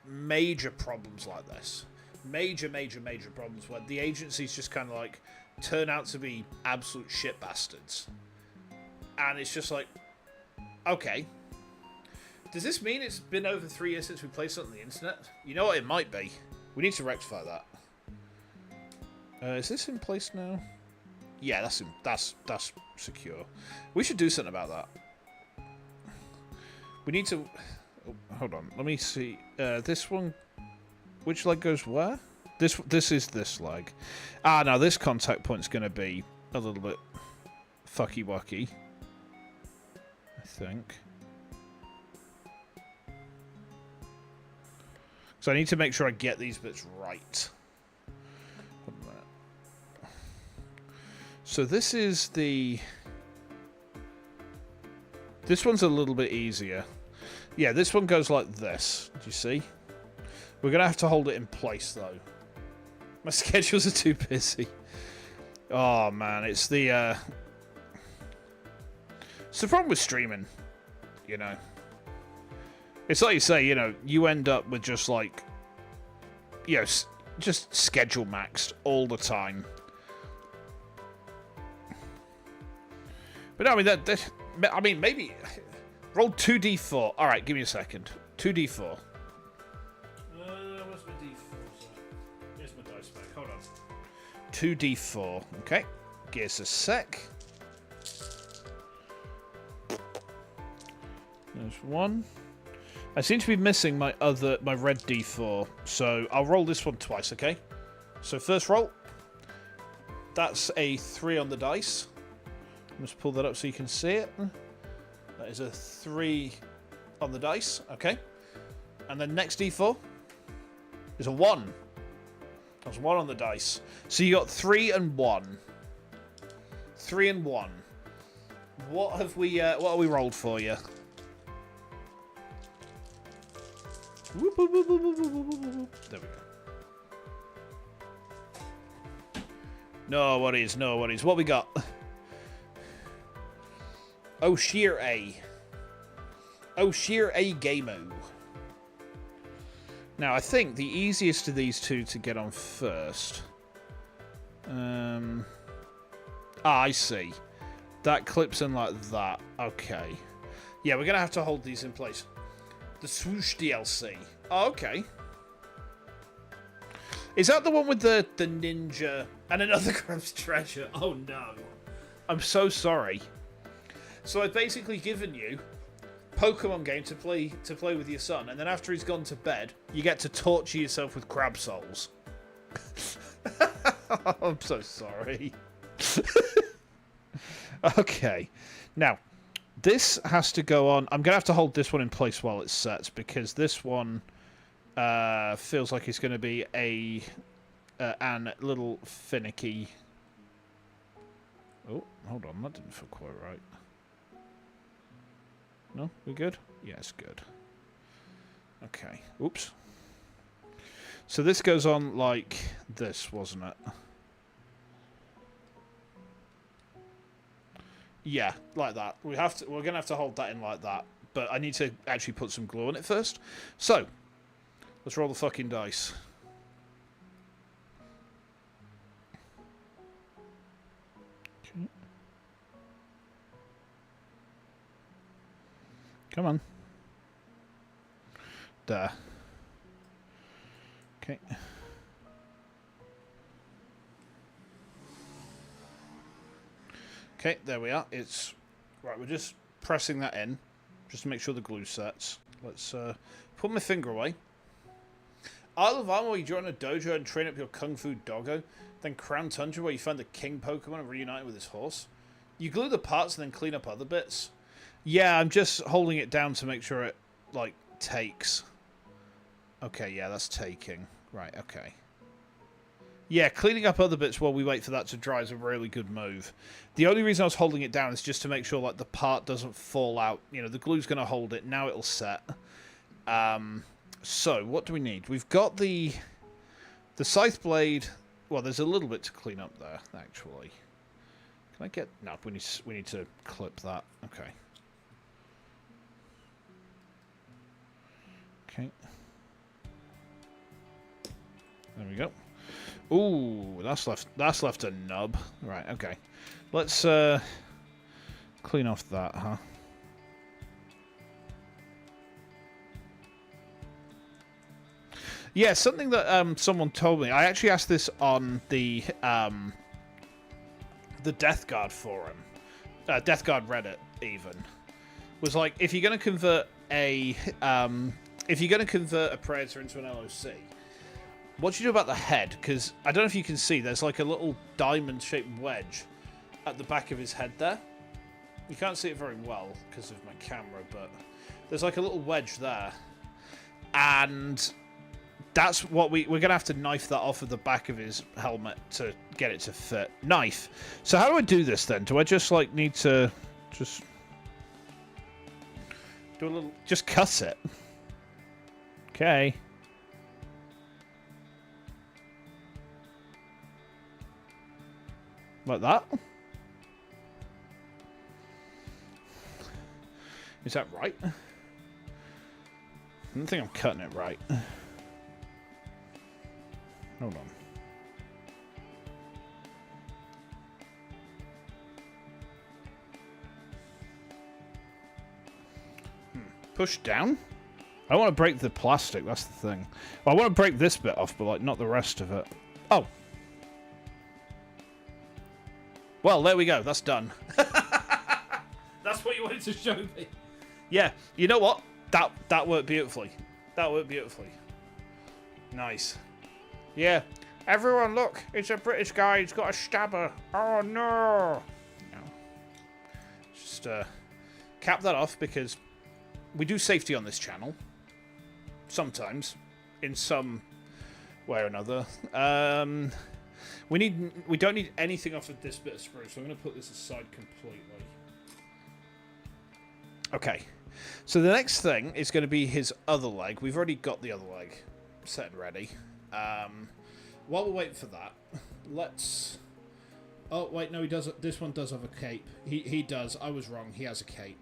A: major problems like this. Major problems where the agencies just kind of, like, turn out to be absolute shit bastards. And it's just like, okay. Does this mean it's been over 3 years since we played something on the internet? You know what, it might be. We need to rectify that. Is this in place now? Yeah, that's secure. We should do something about that. We need to... Oh, hold on. Let me see. This one... Which leg goes where? This is this leg. Ah, now this contact point's going to be a little bit fucky-wucky. I think. So I need to make sure I get these bits right. So this is the... This one's a little bit easier. Yeah, this one goes like this. Do you see? We're going to have to hold it in place, though. My schedules are too busy. Oh, man. It's the... It's the problem with streaming, you know. It's like you say, you know, you end up with just, like... You know, just schedule maxed all the time. But no, I mean, I mean, maybe... Roll 2d4. Alright, give me a second. 2d4. Where's my d4? Here's my dice back. Hold on. 2d4. Okay. Give us a sec. There's one. I seem to be missing my red d4. So I'll roll this one twice, okay? So first roll. That's a 3 on the dice. Let's pull that up so you can see it. That is a 3 on the dice. Okay. And then next d4 is a 1. That's 1 on the dice. So you got 3 and 1. 3 and 1. What have we rolled for you? Whoop, whoop, whoop, whoop, whoop, whoop, whoop. There we go. No worries, no worries. What we got? Oh, sheer A. Oh, sheer A Gameo. Now, I think the easiest of these two to get on first. I see. That clips in like that. Okay. Yeah, we're going to have to hold these in place. The Swoosh DLC. Oh, okay. Is that the one with the ninja and another Crab's treasure? Oh, no. I'm so sorry. So I've basically given you Pokemon game to play with your son, and then after he's gone to bed, you get to torture yourself with crab souls. I'm so sorry. Okay. Now, this has to go on. I'm going to have to hold this one in place while it sets, because this one feels like it's going to be a little finicky. Oh, hold on. That didn't feel quite right. No? We good? Yes, good. Okay. Oops. So this goes on like this, wasn't it? Yeah, like that. We're gonna have to hold that in like that. But I need to actually put some glue on it first. So, let's roll the fucking dice. Come on. There. Okay. Okay, there we are. It's... Right, we're just pressing that in, just to make sure the glue sets. Let's put my finger away. Isle of Armor, where you join a dojo and train up your Kung Fu doggo. Then Crown Tundra, where you find the king Pokemon and reunite with his horse. You glue the parts and then clean up other bits. Yeah, I'm just holding it down to make sure it, like, takes. Okay, yeah, that's taking. Right, okay. Yeah, cleaning up other bits while we wait for that to dry is a really good move. The only reason I was holding it down is just to make sure, like, the part doesn't fall out. You know, the glue's going to hold it. Now it'll set. So, what do we need? We've got the scythe blade. Well, there's a little bit to clean up there, actually. Can I get... No, we need to clip that. Okay. Okay. There we go. Ooh, that's left a nub. Right, okay. Let's clean off that, huh? Yeah, something that someone told me. I actually asked this on the the Death Guard forum, Death Guard Reddit even, was like, if you're going to convert a Predator into an LOC, what do you do about the head? Because I don't know if you can see, there's like a little diamond-shaped wedge at the back of his head there. You can't see it very well because of my camera, but there's like a little wedge there. And that's what we're going to have to knife that off of the back of his helmet to get it to fit. Knife. So how do I do this then? Do I just like need to just do a little, just cut it? Okay. Like that? Is that right? I don't think I'm cutting it right. Hold on. Push down? I want to break the plastic, that's the thing. Well, I want to break this bit off, but like not the rest of it. Oh. Well, there we go. That's done. That's what you wanted to show me. Yeah, you know what? That worked beautifully. That worked beautifully. Nice. Yeah. Everyone, look. It's a British guy. He's got a stabber. Oh, no. No. Just cap that off because we do safety on this channel. Sometimes. In some way or another. We don't need anything off of this bit of spruce, so I'm going to put this aside completely. Okay. So the next thing is going to be his other leg. We've already got the other leg set and ready. While we're waiting for that, let's... Oh, wait, no, he does. This one does have a cape. He does. I was wrong. He has a cape.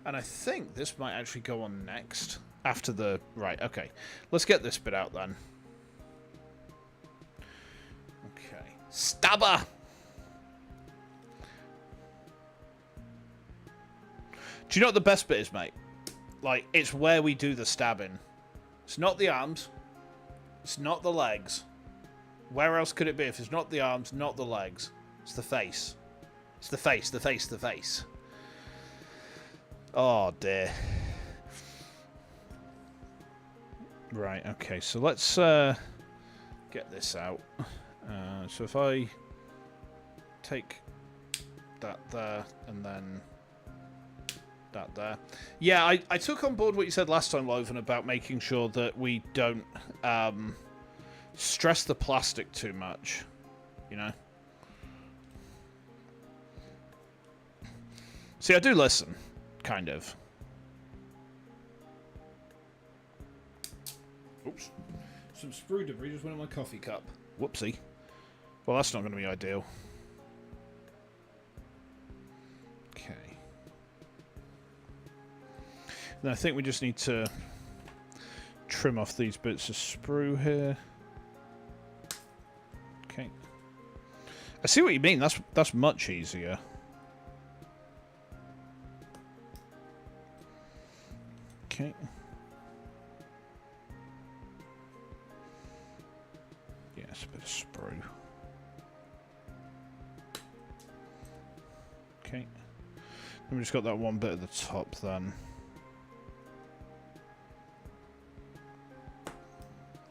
A: And I think this might actually go on next. After the... Right, okay. Let's get this bit out then. Okay. Stabber! Do you know what the best bit is, mate? Like, it's where we do the stabbing. It's not the arms. It's not the legs. Where else could it be if it's not the arms, not the legs? It's the face. It's the face, the face, the face. Oh, dear. Right, okay, so let's get this out. So if I take that there and then that there. Yeah, I took on board what you said last time, Loven, about making sure that we don't stress the plastic too much, you know? See, I do listen, kind of. Oops. Some sprue debris just went in my coffee cup. Whoopsie. Well, that's not going to be ideal. Okay. Then I think we just need to trim off these bits of sprue here. Okay. I see what you mean. That's much easier. Okay. Yes, a bit of sprue. Okay. Then we just got that one bit at the top then.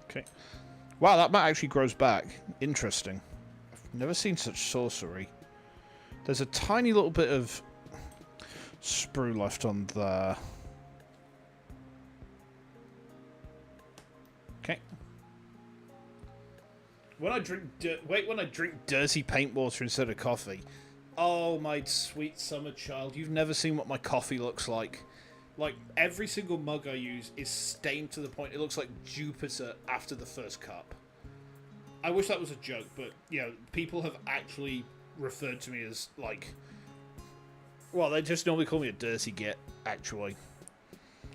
A: Okay. Wow, that mat actually grows back. Interesting. I've never seen such sorcery. There's a tiny little bit of sprue left on there. Okay. When I drink dirty paint water instead of coffee. Oh, my sweet summer child. You've never seen what my coffee looks like. Like, every single mug I use is stained to the point it looks like Jupiter after the first cup. I wish that was a joke, but, you know, people have actually referred to me as, like... Well, they just normally call me a dirty git, actually.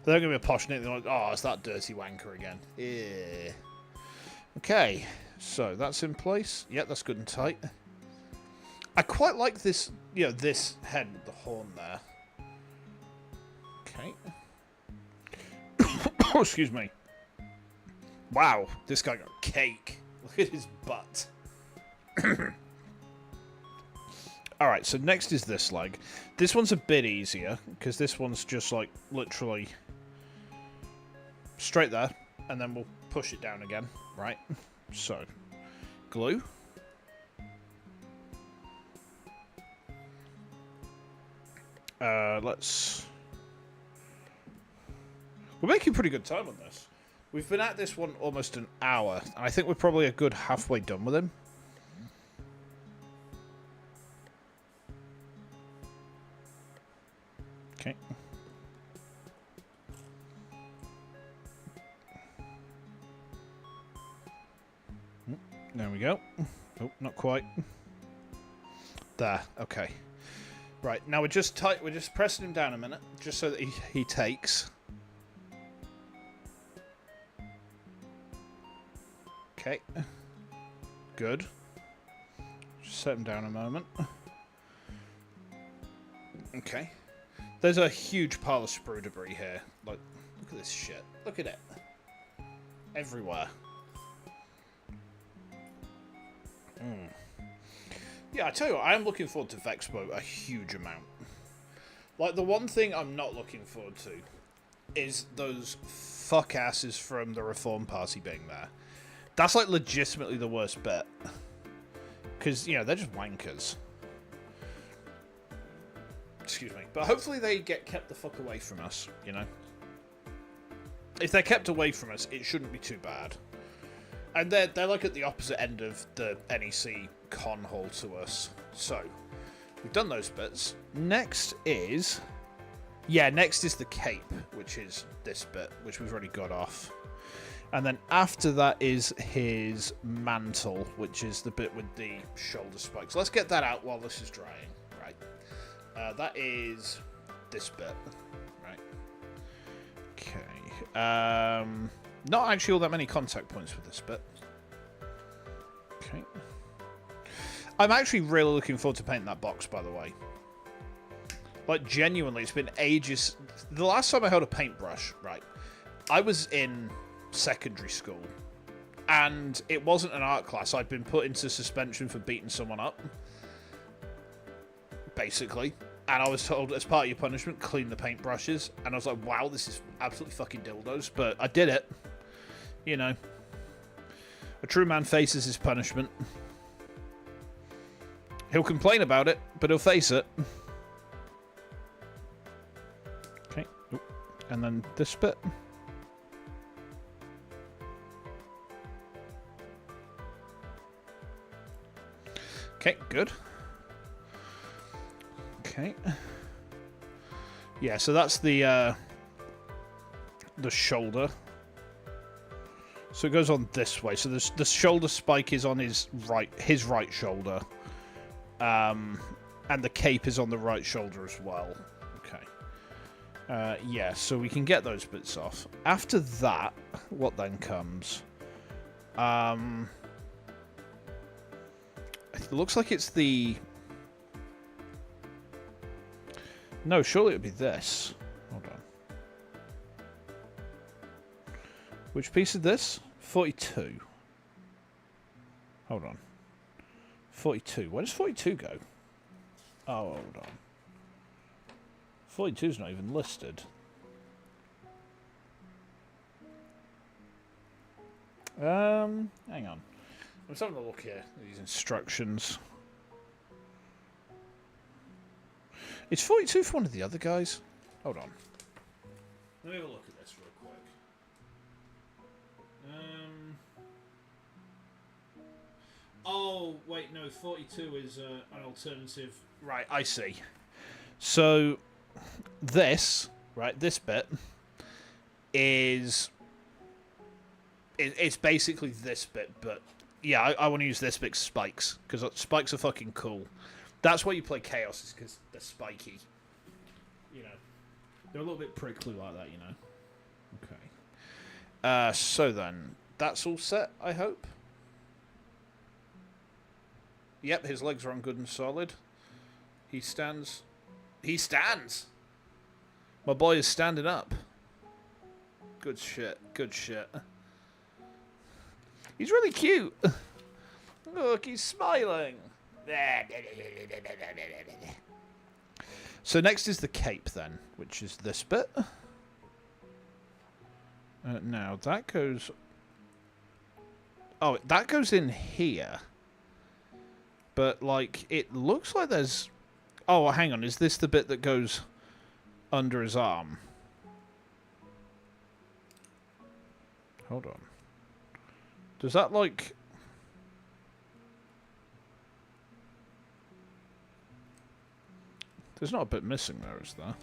A: They don't give me a posh name. They're like, oh, it's that dirty wanker again. Yeah. Okay, so that's in place. Yep, that's good and tight. I quite like this, you know, this head with the horn there. Okay. Oh, excuse me. Wow, this guy got cake. Look at his butt. Alright, so next is this leg. This one's a bit easier, because this one's just, like, literally straight there, and then we'll push it down again, right? So, glue. Let's... We're making pretty good time on this. We've been at this one almost an hour, and I think we're probably a good halfway done with him. Okay. There we go. Oh, not quite. There. Okay. Right. Now we're just pressing him down a minute, just so that he takes. Okay. Good. Just set him down a moment. Okay. There's a huge pile of sprue debris here. Like, look at this shit. Look at it. Everywhere. Yeah, I tell you what, I am looking forward to Vexpo a huge amount. Like, the one thing I'm not looking forward to is those fuckasses from the Reform Party being there. That's, like, legitimately the worst bit. Because, you know, they're just wankers. Excuse me. But hopefully they get kept the fuck away from us, you know? If they're kept away from us, it shouldn't be too bad. And they're like at the opposite end of the NEC con hall to us. So, we've done those bits. Next is... Yeah, next is the cape, which is this bit, which we've already got off. And then after that is his mantle, which is the bit with the shoulder spikes. Let's get that out while this is drying. Right. That is this bit. Right. Okay. Not actually all that many contact points with this bit. Okay. I'm actually really looking forward to painting that box, by the way. Like, genuinely, it's been ages. The last time I held a paintbrush, right, I was in secondary school. And it wasn't an art class. I'd been put into suspension for beating someone up. Basically. And I was told, as part of your punishment, clean the paintbrushes. And I was like, wow, this is absolutely fucking dildos. But I did it. You know. A true man faces his punishment. He'll complain about it, but he'll face it. Okay. Oop. And then this bit. Okay, good. Okay. Yeah, so that's the shoulder. So it goes on this way. So the shoulder spike is on his right shoulder. And the cape is on the right shoulder as well. Okay. Yeah, so we can get those bits off. After that, what then comes? It looks like it's the... No, surely it would be this. Hold on. Which piece is this? 42. Hold on. 42. Where does 42 go? Oh, hold on. 42's not even listed. Hang on. I'm just having a look here. These instructions. Is 42 for one of the other guys? Hold on. Let me have a look at this real quick. Oh, wait, no. 42 is an alternative. Right, I see. So, this, right, this bit is... It's basically this bit, but... Yeah, I want to use this bit spikes, because spikes are fucking cool. That's why you play Chaos, is because they're spiky. You know. They're a little bit prickly like that, you know. Okay. So then, that's all set, I hope. Yep, his legs are on good and solid. He stands. He stands! My boy is standing up. Good shit, good shit. He's really cute. Look, he's smiling. So next is the cape then, which is this bit. Now that goes... Oh, that goes in here. But, like, it looks like there's... Oh, hang on. Is this the bit that goes under his arm? Hold on. Does that, like... There's not a bit missing there, is there?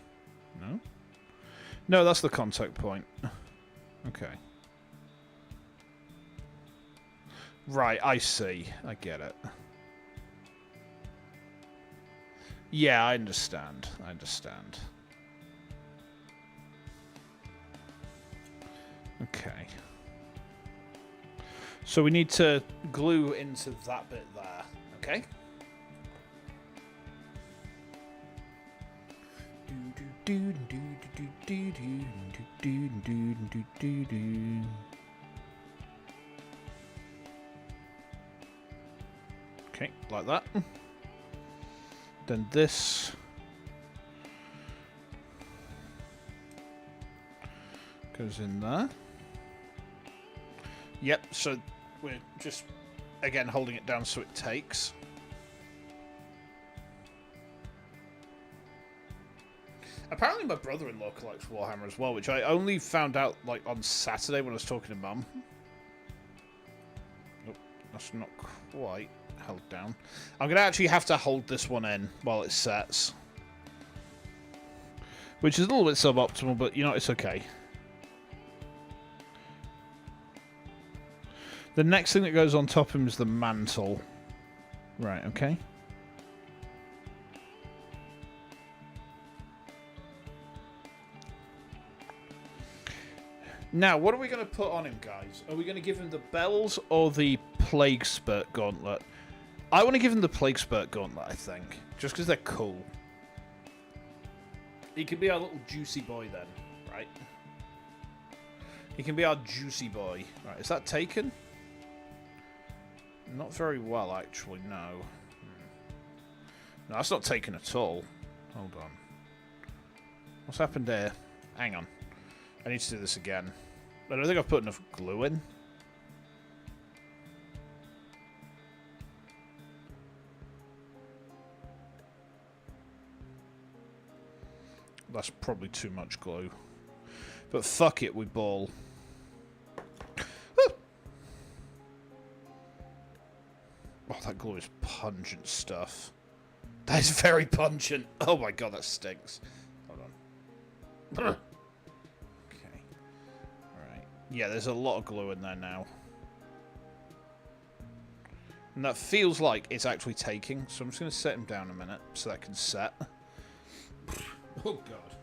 A: No? No, that's the contact point. Okay. Right, I see. I get it. Yeah, I understand. I understand. Okay. So we need to glue into that bit there. Okay? Okay, like that. Then this goes in there. Yep, so we're just, again, holding it down so it takes. Apparently my brother-in-law collects Warhammer as well, which I only found out, like, on Saturday when I was talking to Mum. Nope, that's not quite held down. I'm going to actually have to hold this one in while it sets. Which is a little bit suboptimal, but, you know, it's okay. The next thing that goes on top of him is the mantle. Right, okay. Now, what are we going to put on him, guys? Are we going to give him the bells or the Plague Spurt Gauntlet? I want to give him the Plague Spurt Gauntlet, I think. Just because they're cool. He can be our little juicy boy then, right? He can be our juicy boy. Right, is that taken? Not very well, actually, no. No, that's not taken at all. Hold on. What's happened here? Hang on. I need to do this again. I don't think I've put enough glue in. That's probably too much glue. But fuck it, we ball. Oh, that glue is pungent stuff. That is very pungent. Oh my god, that stinks. Hold on. Yeah, there's a lot of glue in there now. And that feels like it's actually taking, so I'm just going to set him down a minute so that can set. Oh, God.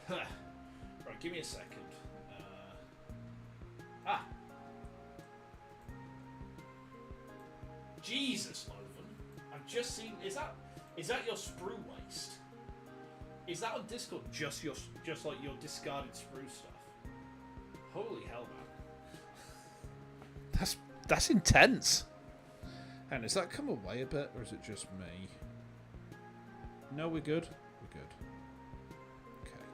A: Right, give me a second. Jesus, Loven. I've just seen... Is that your sprue waste? Is that on Discord just like your discarded sprue stuff? Holy hell, man. That's intense. And has that come away a bit, or is it just me? No, we're good. We're good. Okay.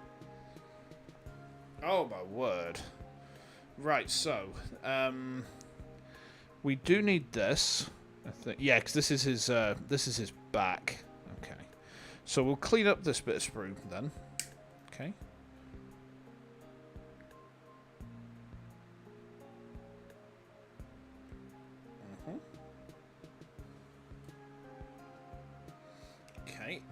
A: Oh, my word. Right, so, we do need this. I think, yeah, because this is his back. Okay. So we'll clean up this bit of sprue then. Okay. Okay.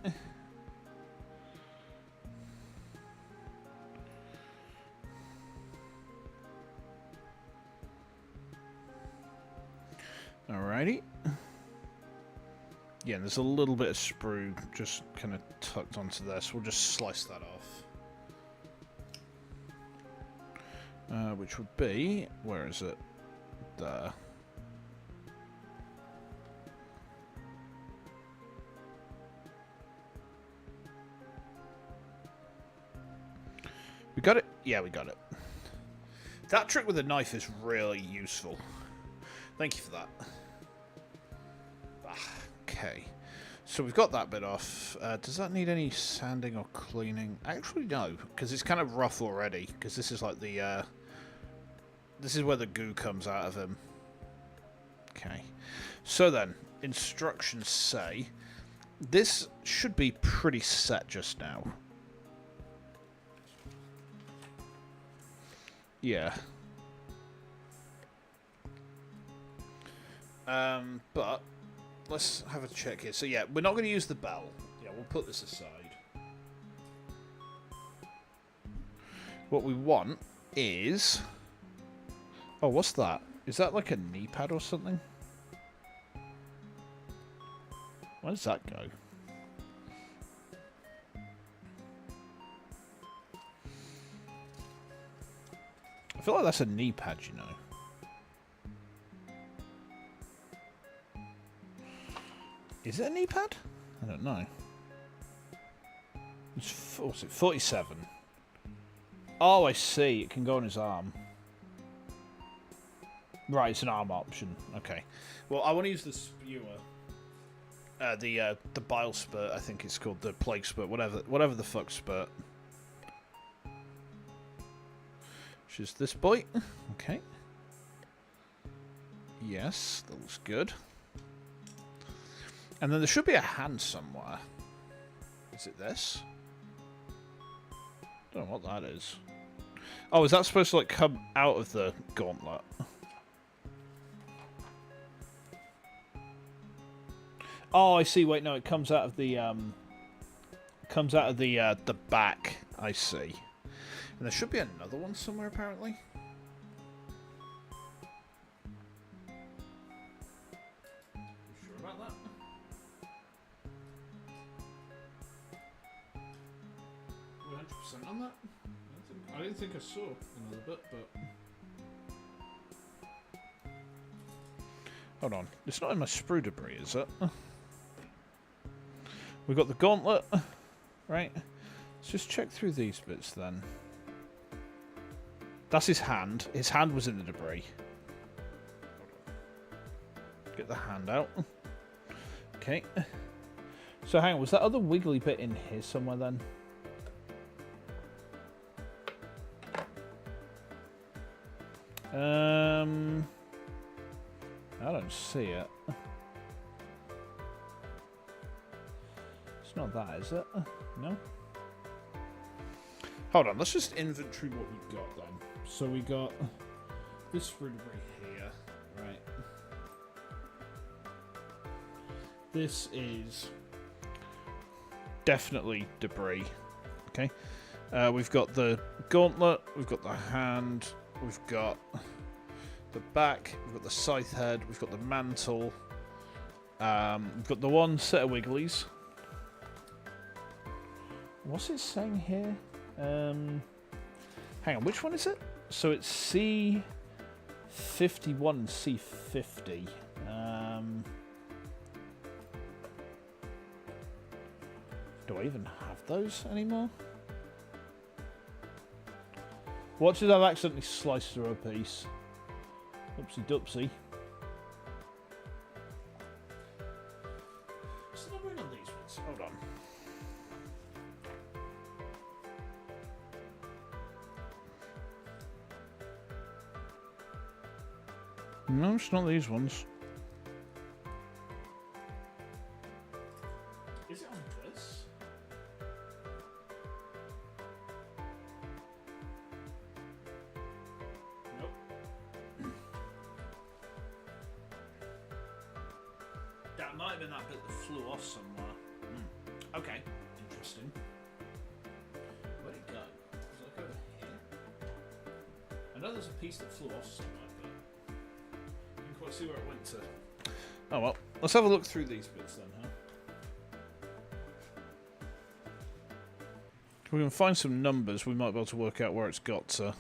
A: Alrighty. Yeah, there's a little bit of sprue just kind of tucked onto this. We'll just slice that off. Which would be... Where is it? There. We got it? Yeah, we got it. That trick with a knife is really useful. Thank you for that. Okay. Okay. So we've got that bit off. Does that need any sanding or cleaning? Actually, no, because it's kind of rough already. Because this is like the... this is where the goo comes out of him. Okay. So then, instructions say... This should be pretty set just now. Yeah. But let's have a check here. So yeah, we're not going to use the bell. Yeah, we'll put this aside. What we want is... Oh, what's that? Is that like a knee pad or something? Where does that go? I feel like that's a knee pad, you know. Is it a knee pad? I don't know. What's it? 47. Oh, I see. It can go on his arm. Right, it's an arm option. Okay. Well, I want to use the spewer. The bile spurt, I think it's called, the plague spurt, whatever the fuck spurt. Which is this boy. Okay. Yes, that looks good. And then there should be a hand somewhere. Is it this? Don't know what that is. Oh, is that supposed to like come out of the gauntlet? Oh, I see. Wait, no, it comes out of the the back. I see. And there should be another one somewhere, apparently. You sure about that? We're 100% on that. I didn't think I saw another bit, but hold on. It's not in my sprue debris, is it? We've got the gauntlet, right? Let's just check through these bits then. That's his hand. His hand was in the debris. Get the hand out. Okay. So hang on, was that other wiggly bit in here somewhere then? I don't see it. It's not that, is it? No? Hold on, let's just inventory what we've got then. So we got this sprue debris here, right? This is definitely debris. Okay. We've got the gauntlet, we've got the hand, we've got the back, we've got the scythe head, we've got the mantle, we've got the one set of wigglies. What's it saying here? Hang on, which one is it? So it's C51 and C50. Do I even have those anymore? Watch it, I've accidentally sliced through a piece. Oopsie doopsie. What's the numbering on these ones? Hold on. No, it's not these ones. Is it on this? Nope. That might have been that bit that flew off somewhere. Okay, interesting. Where'd it go? Was it like over here? I know there's a piece that flew off somewhere, but I didn't quite see where it went to. Oh well, let's have a look through these bits then, huh? If we can find some numbers, we might be able to work out where it's got to.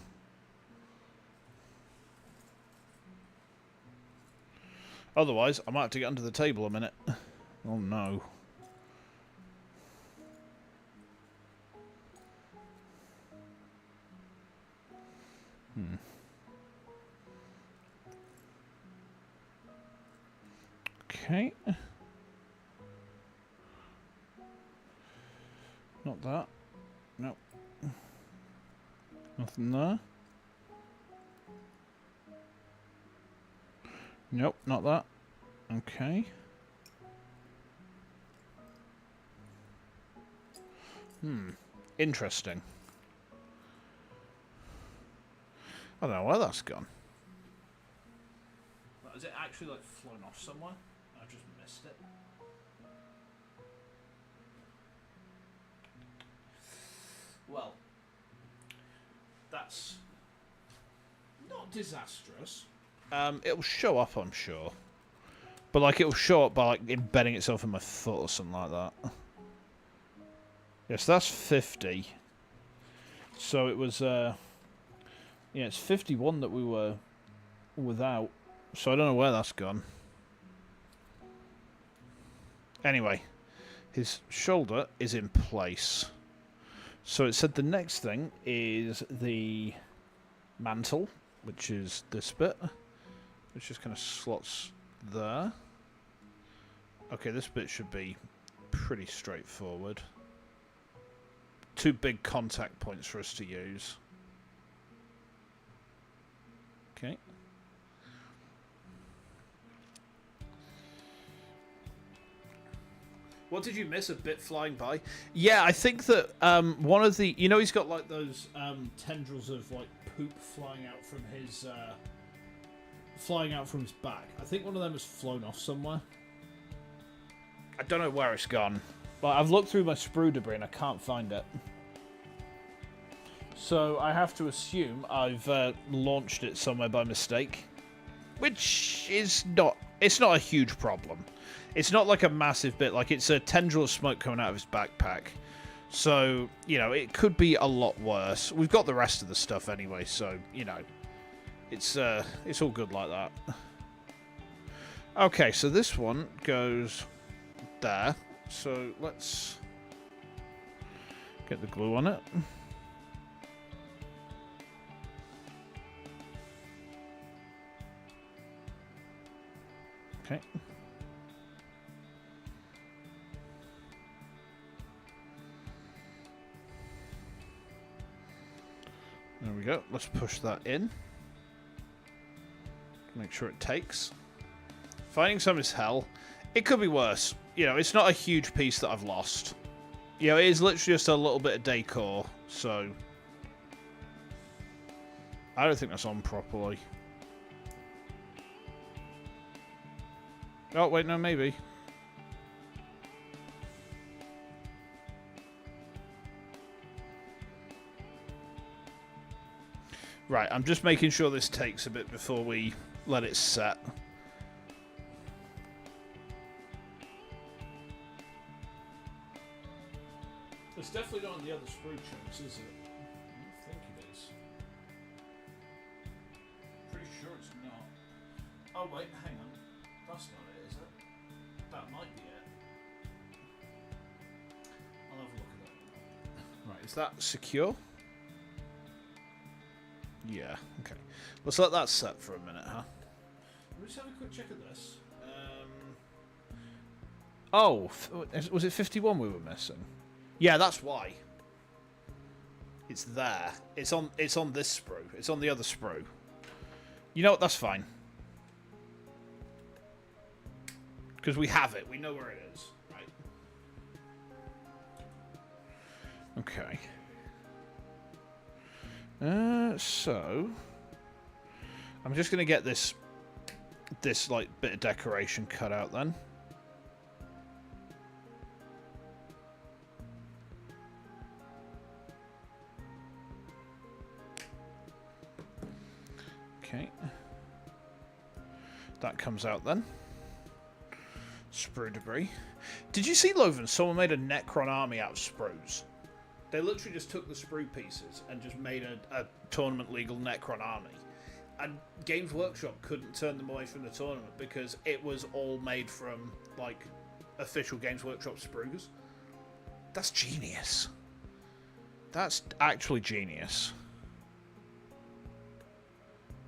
A: Otherwise, I might have to get under the table a minute. Oh no. Okay. Not that. Nope. Nothing there. Nope, not that. Okay. Interesting. I don't know where that's gone. Is it actually like flown off somewhere? I just missed it. Well, that's not disastrous. It'll show up, I'm sure. But like it'll show up by like embedding itself in my foot or something like that. Yes, that's 50. So it was yeah, it's 51 that we were without. So I don't know where that's gone. Anyway, his shoulder is in place. So it said the next thing is the mantle, which is this bit, which just kind of slots there. Okay, this bit should be pretty straightforward. 2 big contact points for us to use. Okay. What did you miss? A bit flying by? Yeah, I think that one of the... You know he's got like those tendrils of like poop flying out from his back. I think one of them has flown off somewhere. I don't know where it's gone. But I've looked through my sprue debris and I can't find it. So I have to assume I've launched it somewhere by mistake. Which is not... It's not a huge problem. It's not like a massive bit. Like, it's a tendril of smoke coming out of his backpack. So, you know, it could be a lot worse. We've got the rest of the stuff anyway, so, you know. It's all good like that. Okay, so this one goes there. So, let's get the glue on it. Okay. There we go. Let's push that in. Make sure it takes. Finding some is hell. It could be worse. You know, it's not a huge piece that I've lost. You know, it is literally just a little bit of decor, so... I don't think that's on properly. Oh, wait, no, maybe. Right, I'm just making sure this takes a bit before we let it set. It's definitely not on the other sprue chunks, is it? I don't think it is. Pretty sure it's not. Oh, wait, hang on. That's not it, is it? That might be it. I'll have a look at that. Right, is that secure? Yeah, okay. Let's let that set for a minute, huh? Let me just have a quick check of this. Oh, was it 51 we were missing? Yeah, that's why. It's there. It's on this sprue. It's on the other sprue. You know what? That's fine. Because we have it. We know where it is. Right. Okay. So I'm just gonna get this like bit of decoration cut out then. Okay. That comes out then. Sprue debris. Did you see, Loven? Someone made a Necron army out of sprues. They literally just took the sprue pieces and just made a tournament legal Necron army. And Games Workshop couldn't turn them away from the tournament because it was all made from, like, official Games Workshop sprues. That's genius. That's actually genius.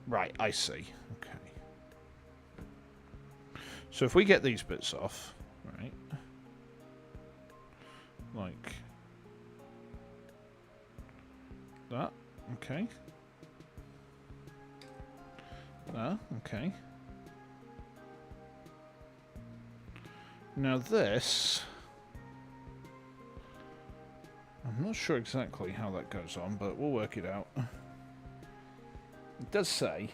A: Right, I see. Okay. So if we get these bits off, right, like That. Okay. That. Okay. Now this... I'm not sure exactly how that goes on, but we'll work it out. It does say...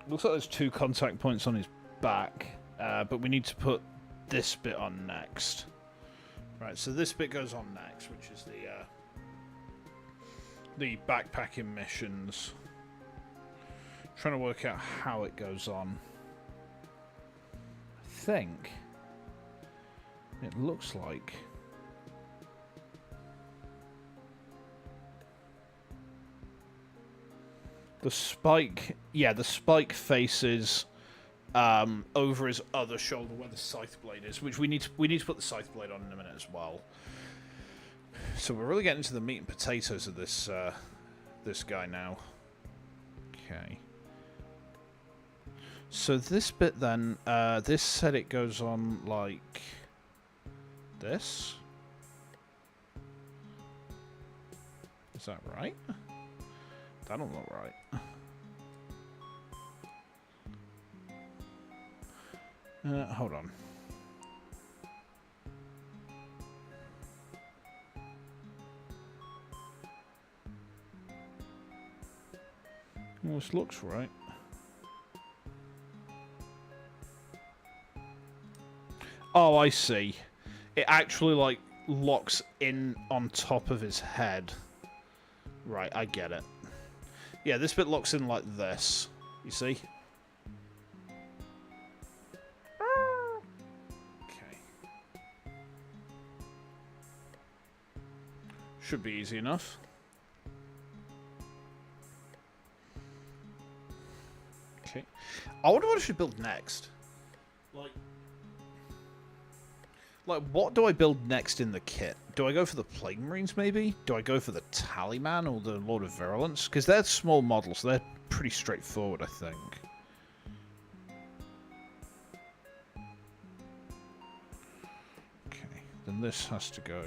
A: Looks like there's 2 contact points on his back, but we need to put this bit on next. Right, so this bit goes on next, which is the backpacking missions. Trying to work out how it goes on. I think it looks like the spike, yeah, the spike faces over his other shoulder where the scythe blade is, which we need to put the scythe blade on in a minute as well. So we're really getting into the meat and potatoes of this this guy now. Okay. So this bit then, this said it goes on like this. Is that right? That don't look right. Hold on. Well, this looks right. Oh, I see. It actually, like, locks in on top of his head. Right, I get it. Yeah, this bit locks in like this. You see? Okay. Should be easy enough. Okay. I wonder what I should build next. Like, what do I build next in the kit? Do I go for the Plague Marines, maybe? Do I go for the Tallyman or the Lord of Virulence? Because they're small models, so they're pretty straightforward, I think. Okay, then this has to go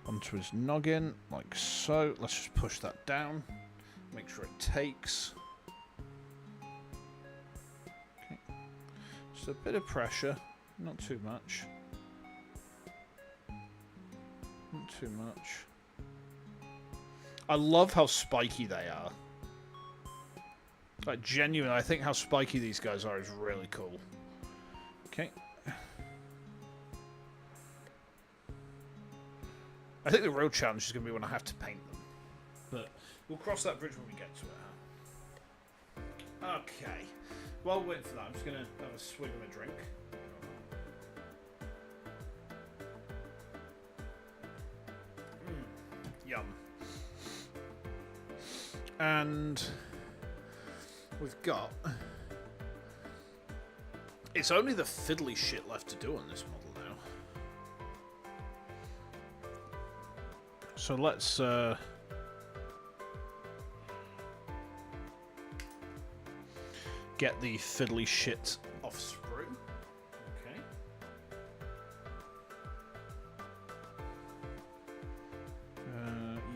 A: onto his noggin, like so. Let's just push that down. Make sure it takes. Okay. Just a bit of pressure. Not too much. Not too much. I love how spiky they are. Like, genuinely, I think how spiky these guys are is really cool. Okay. I think the real challenge is going to be when I have to paint them. But we'll cross that bridge when we get to it. Okay. While we're waiting for that, I'm just going to have a swig of a drink. Yum. And we've got... It's only the fiddly shit left to do on this model now. So let's... get the fiddly shit off sprue. Okay.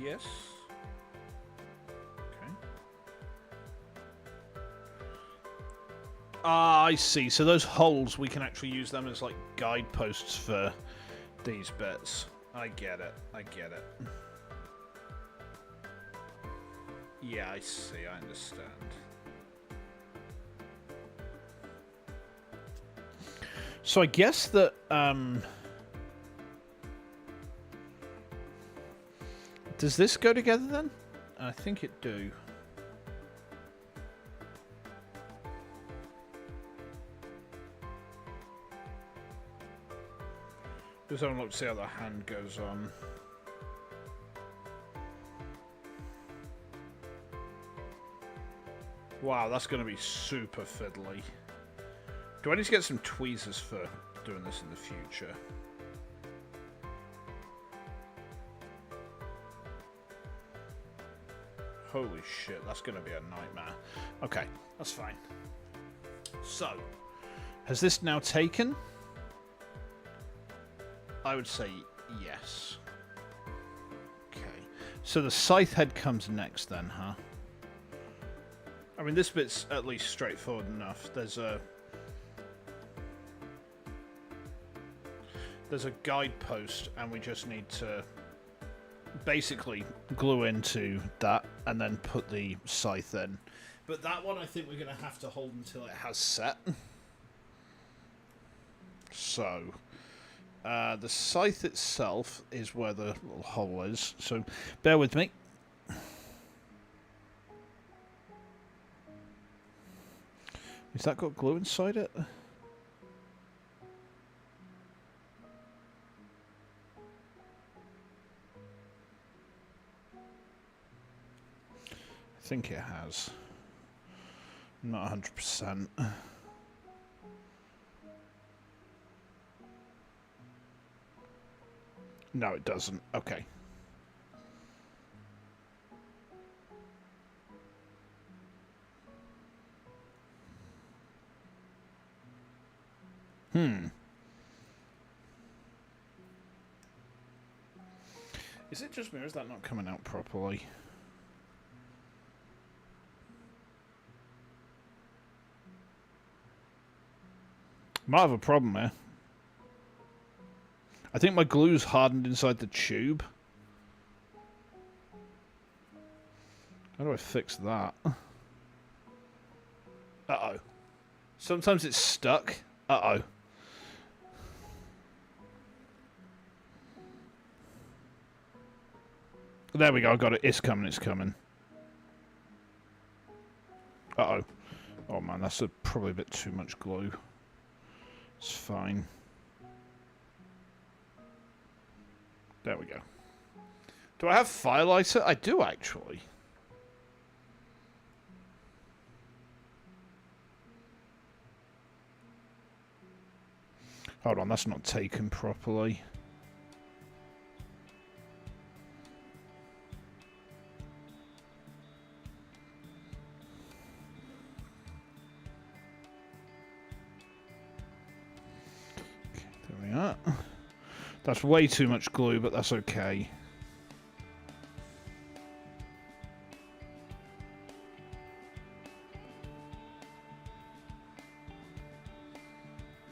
A: Yes. Okay. Ah, I see. So those holes, we can actually use them as like guideposts for these bits. I get it. I get it. Yeah, I see. I understand. So I guess that, does this go together then? I think it do. Just have a look to see how the hand goes on. Wow, that's going to be super fiddly. Do I need to get some tweezers for doing this in the future? Holy shit, that's going to be a nightmare. Okay, that's fine. So, has this now taken? I would say yes. Okay. So the scythe head comes next then, huh? I mean, this bit's at least straightforward enough. There's a guidepost, and we just need to basically glue into that and then put the scythe in. But that one I think we're going to have to hold until it has set. So, the scythe itself is where the little hole is, so bear with me. Has that got glue inside it? I think it has. I'm not 100%. No, it doesn't. Okay. Is it just me, or is that not coming out properly? Might have a problem here. I think my glue's hardened inside the tube. How do I fix that? Uh-oh. Sometimes it's stuck. Uh-oh. There we go, I got it. It's coming, it's coming. Uh-oh. Oh man, that's probably a bit too much glue. It's fine. There we go. Do I have firelighter? I do, actually. Hold on, that's not taken properly. Okay, there we are. That's way too much glue, but that's okay.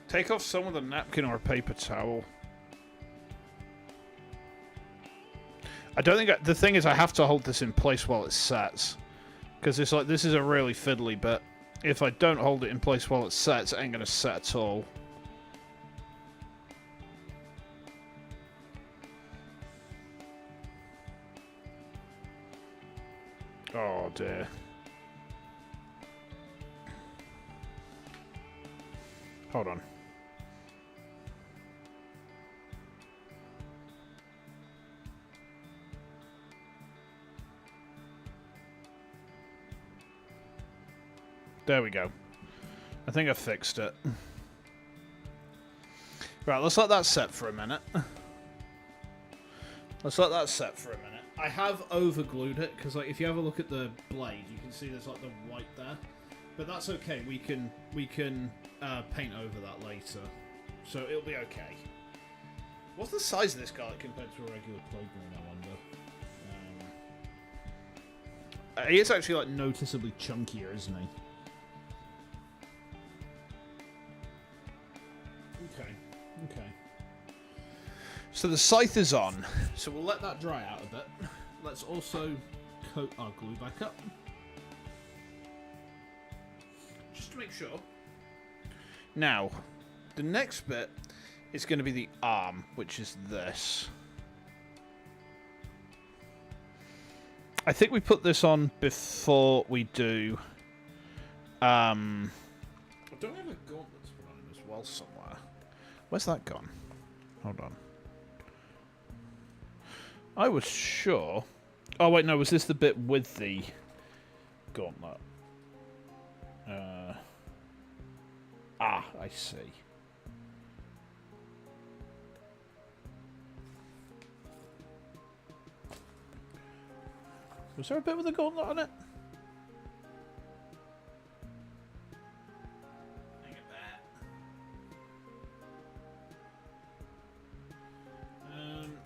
A: Take off some with a napkin or a paper towel. I don't think... the thing is, I have to hold this in place while it sets. Because it's like, this is a really fiddly bit. If I don't hold it in place while it sets, it ain't going to set at all. Oh dear. Hold on. There we go. I think I fixed it. Right, let's let that set for a minute. Let's let that set for a minute. I have overglued it, because like, if you have a look at the blade, you can see there's like the white there. But that's okay, we can paint over that later. So it'll be okay. What's the size of this garlic compared to a regular playground, I wonder? He is actually like noticeably chunkier, isn't he? Okay. So the scythe is on. So we'll let that dry out a bit. Let's also coat our glue back up. Just to make sure. Now, the next bit is going to be the arm, which is this. I think we put this on before we do... I don't have a gauntlet to put on him as well somewhere. Where's that gone? Hold on. I was sure... Oh, wait, no. Was this the bit with the gauntlet? I see. Was there a bit with a gauntlet on it?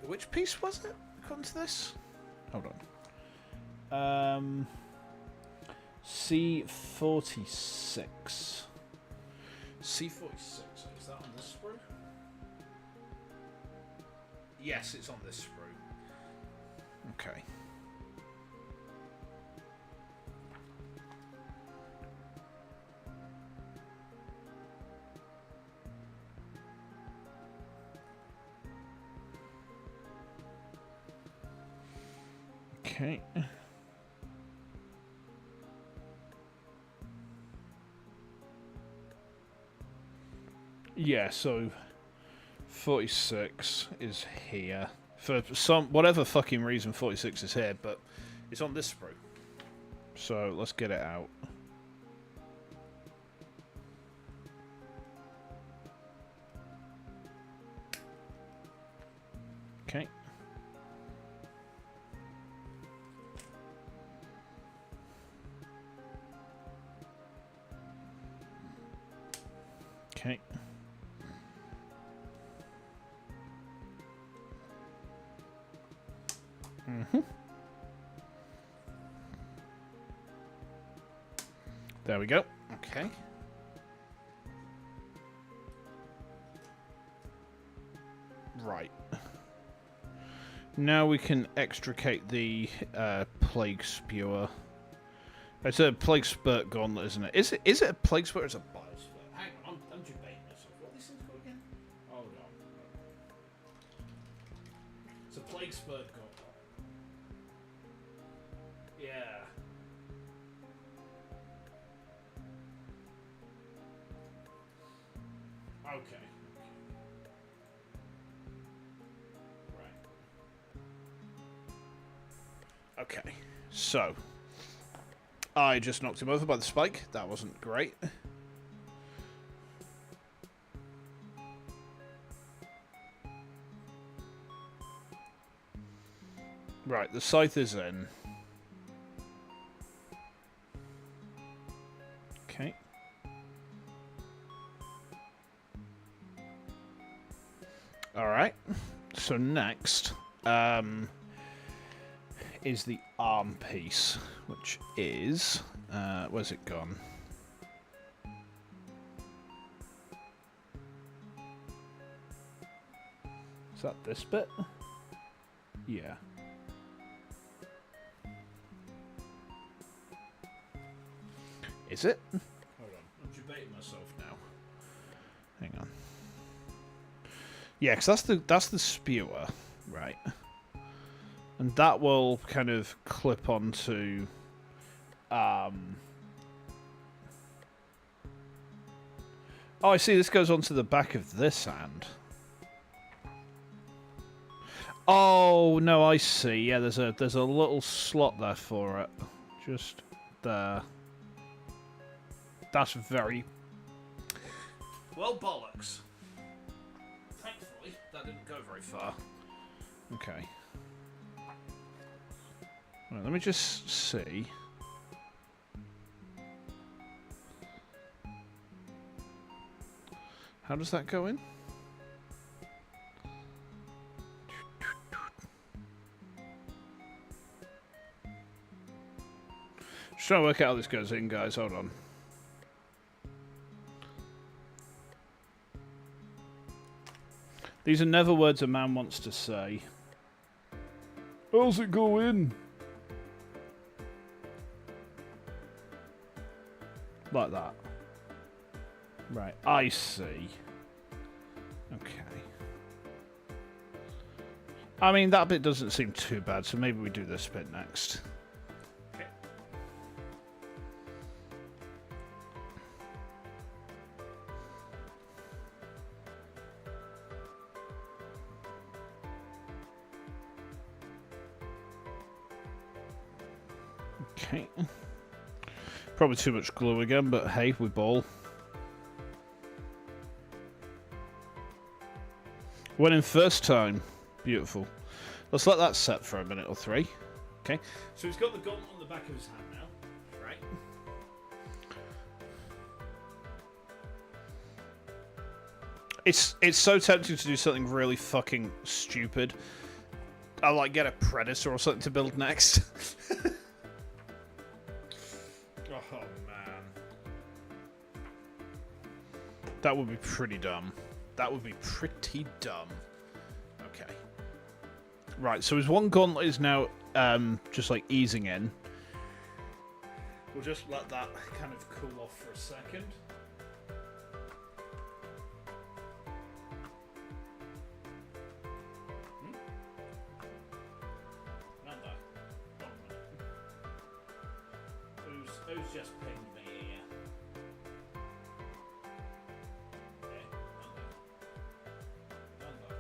A: Which piece was it, according to this? Hold on. C46. C46. Is that on this sprue? Yes, it's on this sprue. Okay. Okay. Yeah, so 46 is here. For some whatever fucking reason 46 is here, but it's on this sprue. So let's get it out. Okay. Okay. There we go. Okay. Right. Now we can extricate the plague spewer. It's a plague spurt gauntlet, isn't it? Is it a plague spurt or is it a biospurt? Hang on, I'm debating myself. What are these things called again? Hold on. It's a plague spurt gauntlet. Yeah. Okay. Right. Okay. So, I just knocked him over by the spike. That wasn't great. Right, the scythe is in. Okay. Alright. So next, is the arm piece, which is... where's it gone? Is that this bit? Yeah. Is it? Hold on, I'm debating myself now. Hang on. Yeah, because that's the spewer, right? And that will kind of clip onto... Oh, I see. This goes onto the back of this hand. Oh no, I see. Yeah, there's a little slot there for it, just there. That's very well bollocks. Thankfully, that didn't go very far. Okay. Right, let me just see. How does that go in? Just trying to work out how this goes in, guys. Hold on. These are never words a man wants to say. How's it go in? Like that. Right, I see. Okay. I mean, that bit doesn't seem too bad, so maybe we do this bit next. Okay. Okay. Probably too much glue again, but hey, we ball. Went in first time. Beautiful. Let's let that set for a minute or three. Okay. So he's got the gauntlet on the back of his hand now. Right. It's so tempting to do something really fucking stupid I'll like get a predator or something to build next. Oh man, that would be pretty dumb. That would be pretty dumb. Okay. Right. So his one gauntlet is now just like easing in. We'll just let that kind of cool off for a second. Who's just pinged me here? Okay, Canva.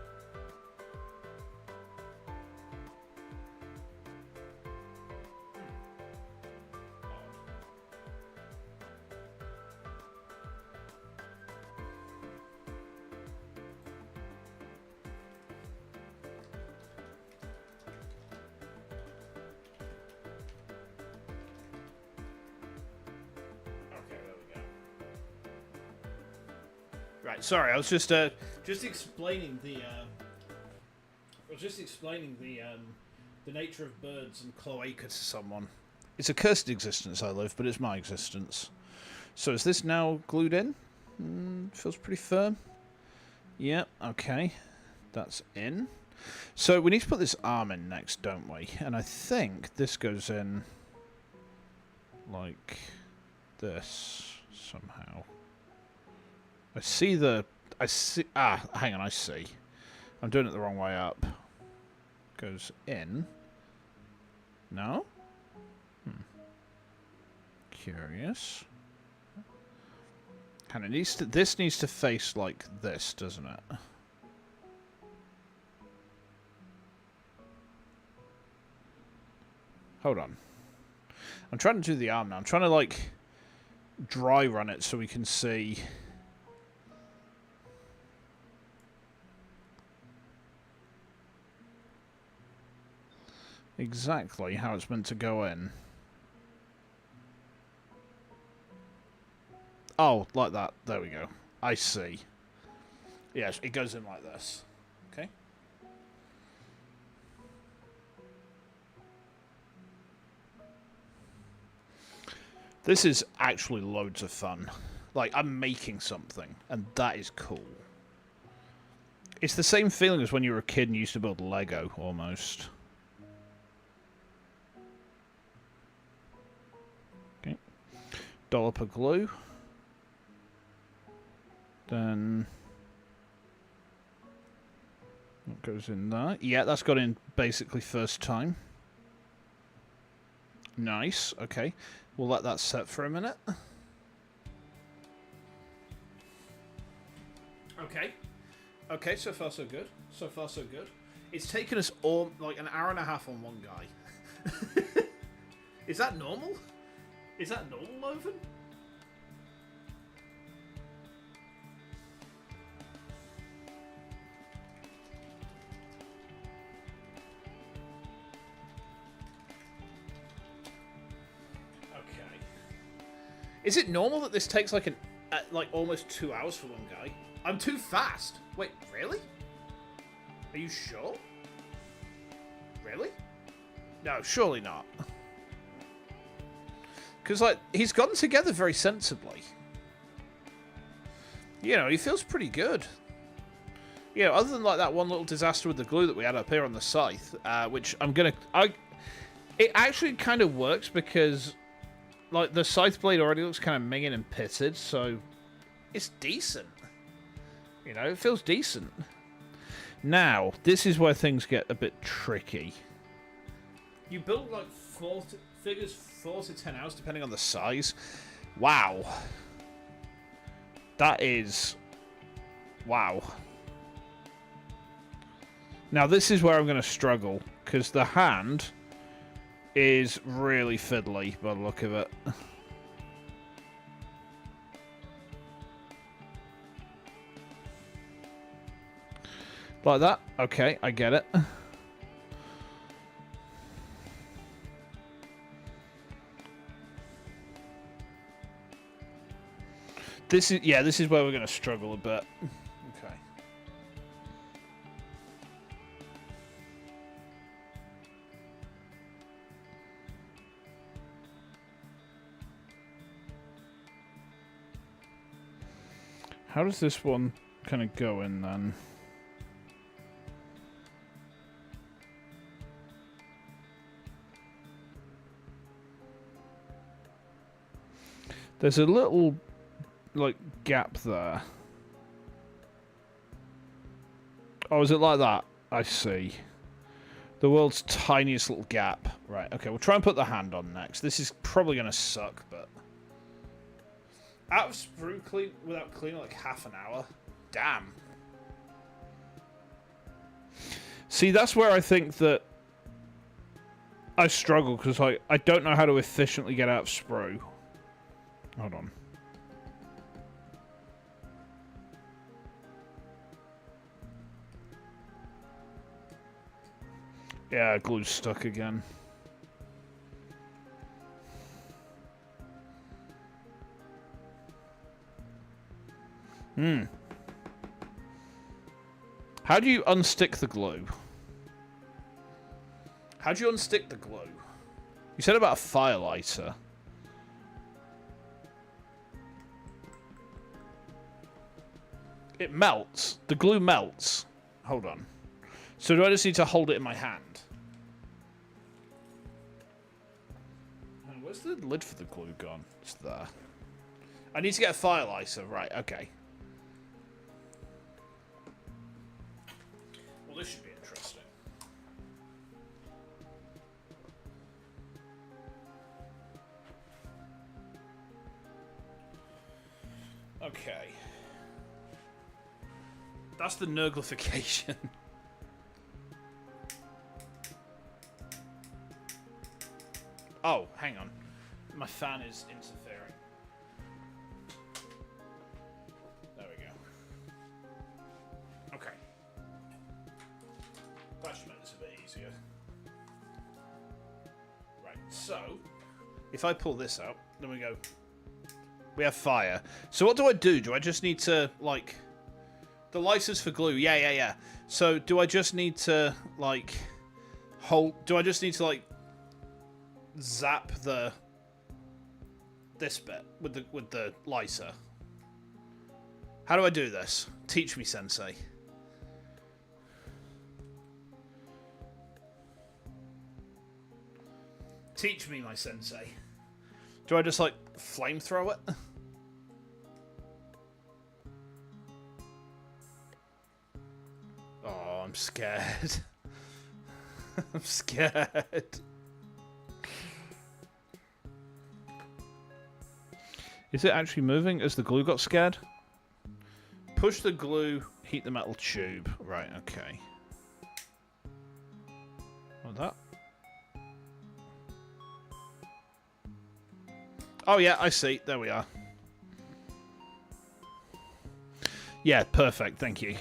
A: Right, sorry, I was just explaining the the nature of birds and cloaca to someone. It's a cursed existence I live, but it's my existence. So is this now glued in? Feels pretty firm. Yep, okay. That's in. So we need to put this arm in next, don't we? And I think this goes in like this somehow. I see. Hang on, I see. I'm doing it the wrong way up. Goes in. No? Curious. And it needs to, this needs to face like this, doesn't it? Hold on. I'm trying to do the arm now. I'm trying to, like, dry run it so we can see... exactly how it's meant to go in. Oh, like that. There we go. I see. Yes, it goes in like this. Okay. This is actually loads of fun. Like, I'm making something, and that is cool. It's the same feeling as when you were a kid and you used to build Lego, almost. Okay. Dollop of glue. Then... what goes in there? Yeah, that's got in basically first time. Nice, okay. We'll let that set for a minute. Okay. Okay, so far so good. So far so good. It's taken us all like an hour and a half on one guy. Is that normal? Is that normal, Loven? Is it normal that this takes like like almost 2 hours for one guy? I'm too fast. Wait, really? Are you sure? Really? No, surely not. Because like he's gotten together very sensibly. You know, he feels pretty good. You know, other than like that one little disaster with the glue that we had up here on the scythe, which it actually kind of works because. Like, the scythe blade already looks kind of minging and pitted, so it's decent. You know, it feels decent. Now, this is where things get a bit tricky. You build, like, figures 4 to 10 hours, depending on the size. Wow. That is... wow. Now, this is where I'm going to struggle, because the hand... is really fiddly by the look of it. Like that? Okay, I get it. This is where we're going to struggle a bit. Okay. How does this one kind of go in then? There's a little, like, gap there. Oh, is it like that? I see. The world's tiniest little gap. Right, okay, we'll try and put the hand on next. This is probably going to suck, but... Out of sprue clean without cleaning like half an hour? Damn. See, that's where I think that I struggle, because like, I don't know how to efficiently get out of sprue. Hold on. Yeah, glue's stuck again. How do you unstick the glue? How do you unstick the glue? You said about a fire lighter. It melts. The glue melts. Hold on. So do I just need to hold it in my hand? Where's the lid for the glue gone? It's there. I need to get a fire lighter. Right, okay. Well, this should be interesting. Okay. That's the nerglification. Oh, hang on. My fan is interfering. There we go. Okay. That should make this a bit easier. Right, so... If I pull this out, then we go... We have fire. So what do I do? Do I just need to, like... The lighters for glue. Yeah. So do I just need to, like... Do I just need to, like... Zap this bit with the lighter? How do I do this? Teach me, sensei. Teach me, my sensei. Do I just like flamethrow it? Oh, I'm scared. I'm scared. Is it actually moving as the glue got scared? Push the glue, heat the metal tube. Right, okay. Like that. Oh yeah, I see. There we are. Yeah, perfect. Thank you.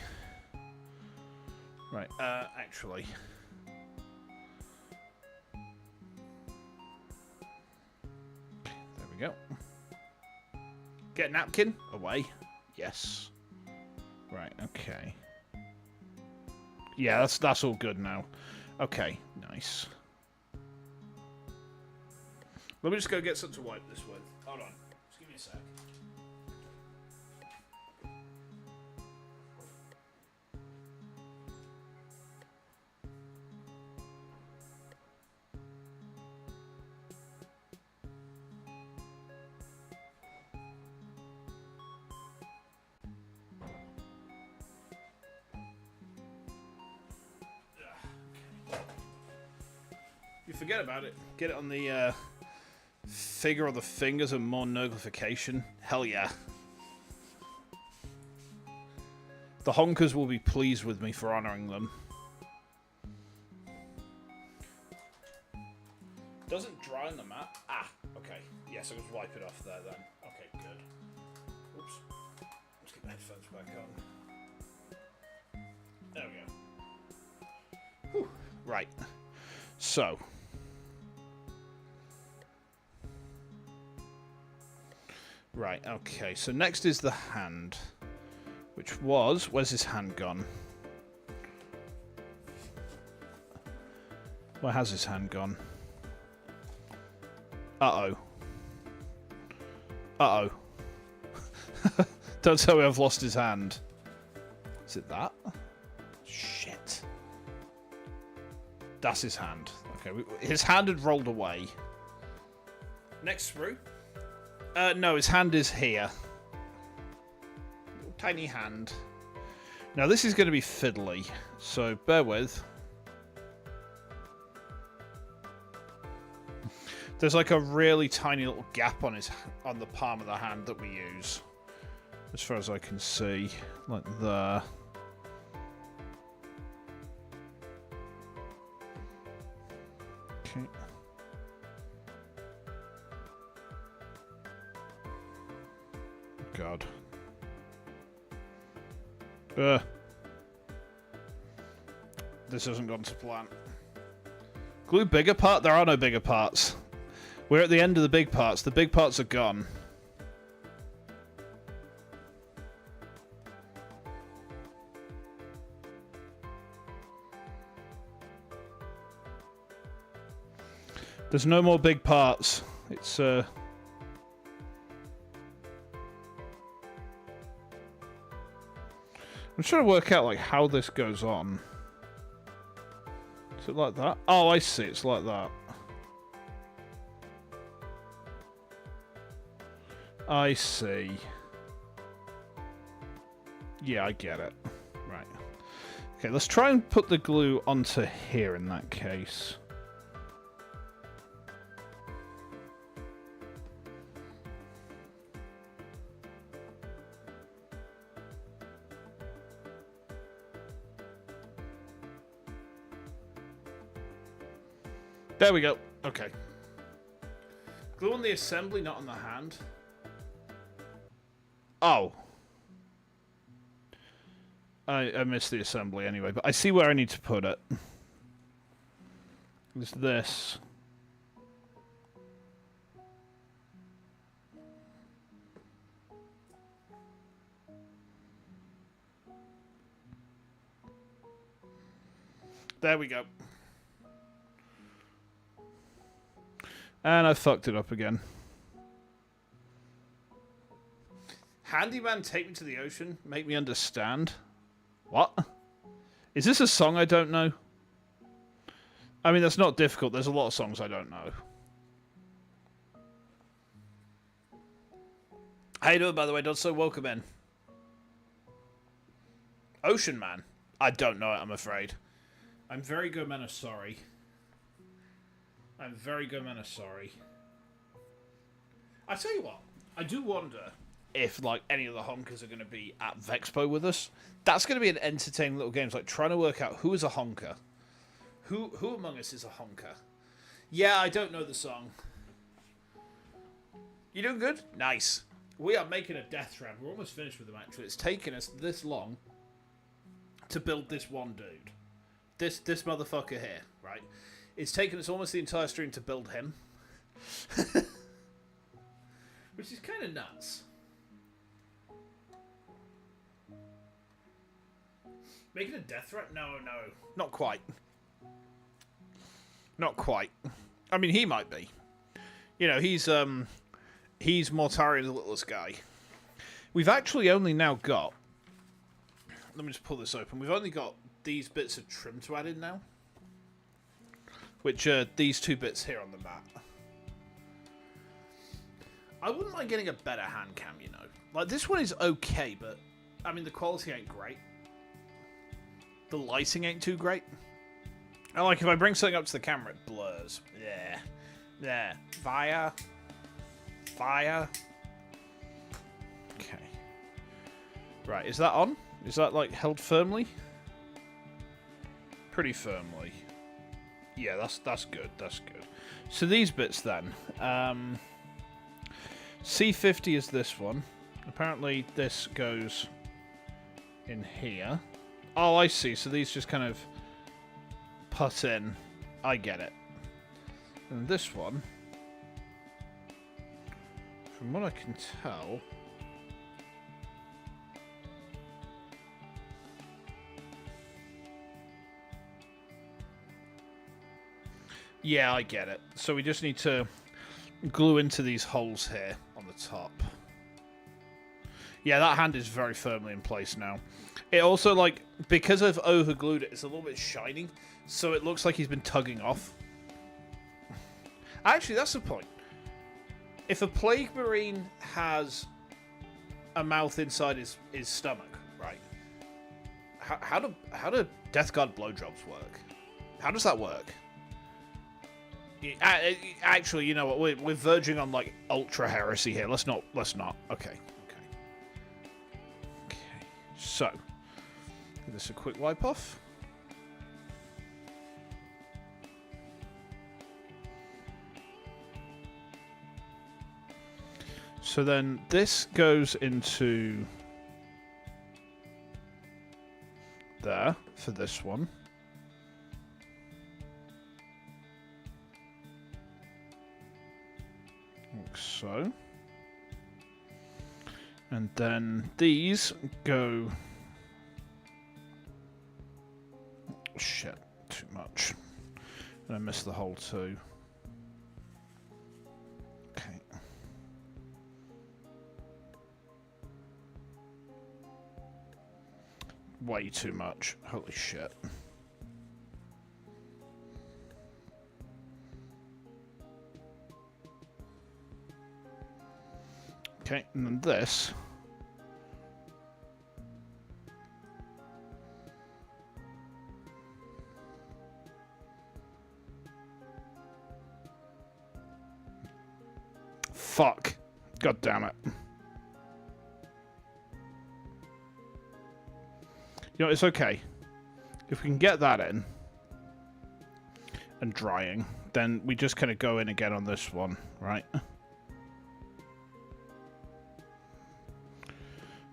A: Right, actually... There we go. Get a napkin. Away. Yes. Right, okay. Yeah, that's all good now. Okay, nice. Let me just go get something to wipe this with. Hold on. Just give me a sec. You forget about it. Get it on the figure of the fingers and more nerglification. Hell yeah. The honkers will be pleased with me for honouring them. Doesn't dry on the mat. Ah, okay. Yes, I'll just wipe it off there then. Okay, good. Oops. Let's get my headphones back on. There we go. Whew. Right. So. Right, okay. So next is the hand. Which was... Where's his hand gone? Where has his hand gone? Uh-oh. Uh-oh. Don't tell me I've lost his hand. Is it that? Shit. That's his hand. Okay, his hand had rolled away. Next through. No, his hand is here. Little tiny hand. Now this is going to be fiddly, so bear with. There's like a really tiny little gap on the palm of the hand that we use. As far as I can see. Like there. Okay. God. This hasn't gone to plan. Glue bigger part? There are no bigger parts. We're at the end of the big parts. The big parts are gone. There's no more big parts. It's I'm trying to work out like how this goes on. Is it like that? Oh, I see. It's like that. I see. Yeah, I get it. Right. Okay, let's try and put the glue onto here in that case. There we go. Okay. Glue on the assembly, not on the hand. Oh. I missed the assembly anyway, but I see where I need to put it. It's this. There we go. And I fucked it up again. Handyman, take me to the ocean. Make me understand. What? Is this a song I don't know? I mean, that's not difficult. There's a lot of songs I don't know. How you doing, by the way, Dodso? Welcome in. Ocean Man? I don't know it, I'm afraid. I'm very good, man. Sorry. I'm very good, man. Sorry. I tell you what, I do wonder if like any of the honkers are going to be at Vexpo with us. That's going to be an entertaining little game. It's like trying to work out who is a honker. Who among us is a honker? Yeah, I don't know the song. You doing good? Nice. We are making a death shroud. We're almost finished with them, actually. It's taken us this long to build this one dude. This motherfucker here, right? It's taken us almost the entire stream to build him. Which is kind of nuts. Making a death threat? No. Not quite. Not quite. I mean, he might be. You know, he's Mortarion, the littlest guy. We've actually only now got... Let me just pull this open. We've only got these bits of trim to add in now. Which are these two bits here on the map. I wouldn't mind getting a better HANDCAM, you know. Like, this one is okay, but... I mean, the quality ain't great. The lighting ain't too great. And, like, if I bring something up to the camera, it blurs. Yeah. There. Fire. Fire. Okay. Right, is that on? Is that, like, held firmly? Pretty firmly. Yeah, that's good. That's good. So these bits then. C50 is this one. Apparently this goes in here. Oh, I see. So these just kind of put in. I get it. And this one, from what I can tell... Yeah, I get it. So we just need to glue into these holes here on the top. Yeah, that hand is very firmly in place now. It also, like, because I've overglued it, it's a little bit shiny, so it looks like he's been tugging off. Actually, that's the point. If a Plague Marine has a mouth inside his stomach, right? How do Death Guard blowjobs work? How does that work? Actually, you know what? We're verging on like ultra heresy here. Let's not. Okay. So, give this a quick wipe off. So then this goes into there for this one. Like so. And then these go... Shit, too much. And I missed the hole too. Okay. Way too much. Holy shit. Okay, and then this. Fuck. God damn it. You know, it's okay. If we can get that in and drying, then we just kind of go in again on this one, right?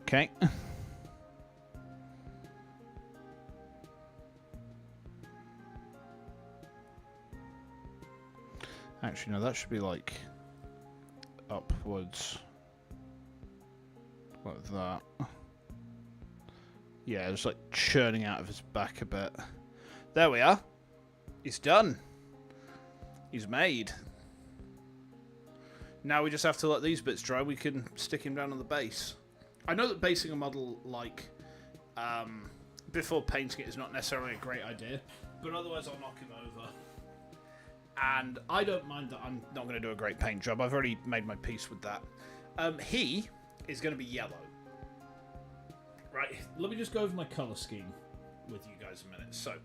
A: Okay. Actually, no, that should be like upwards. Like that. Yeah, it's like churning out of his back a bit. There we are. He's done. He's made. Now we just have to let these bits dry. We can stick him down on the base. I know that basing a model like before painting it is not necessarily a great idea, but otherwise I'll knock him over. And I don't mind that I'm not going to do a great paint job. I've already made my peace with that. He is going to be yellow. Right, let me just go over my colour scheme with you guys a minute. So,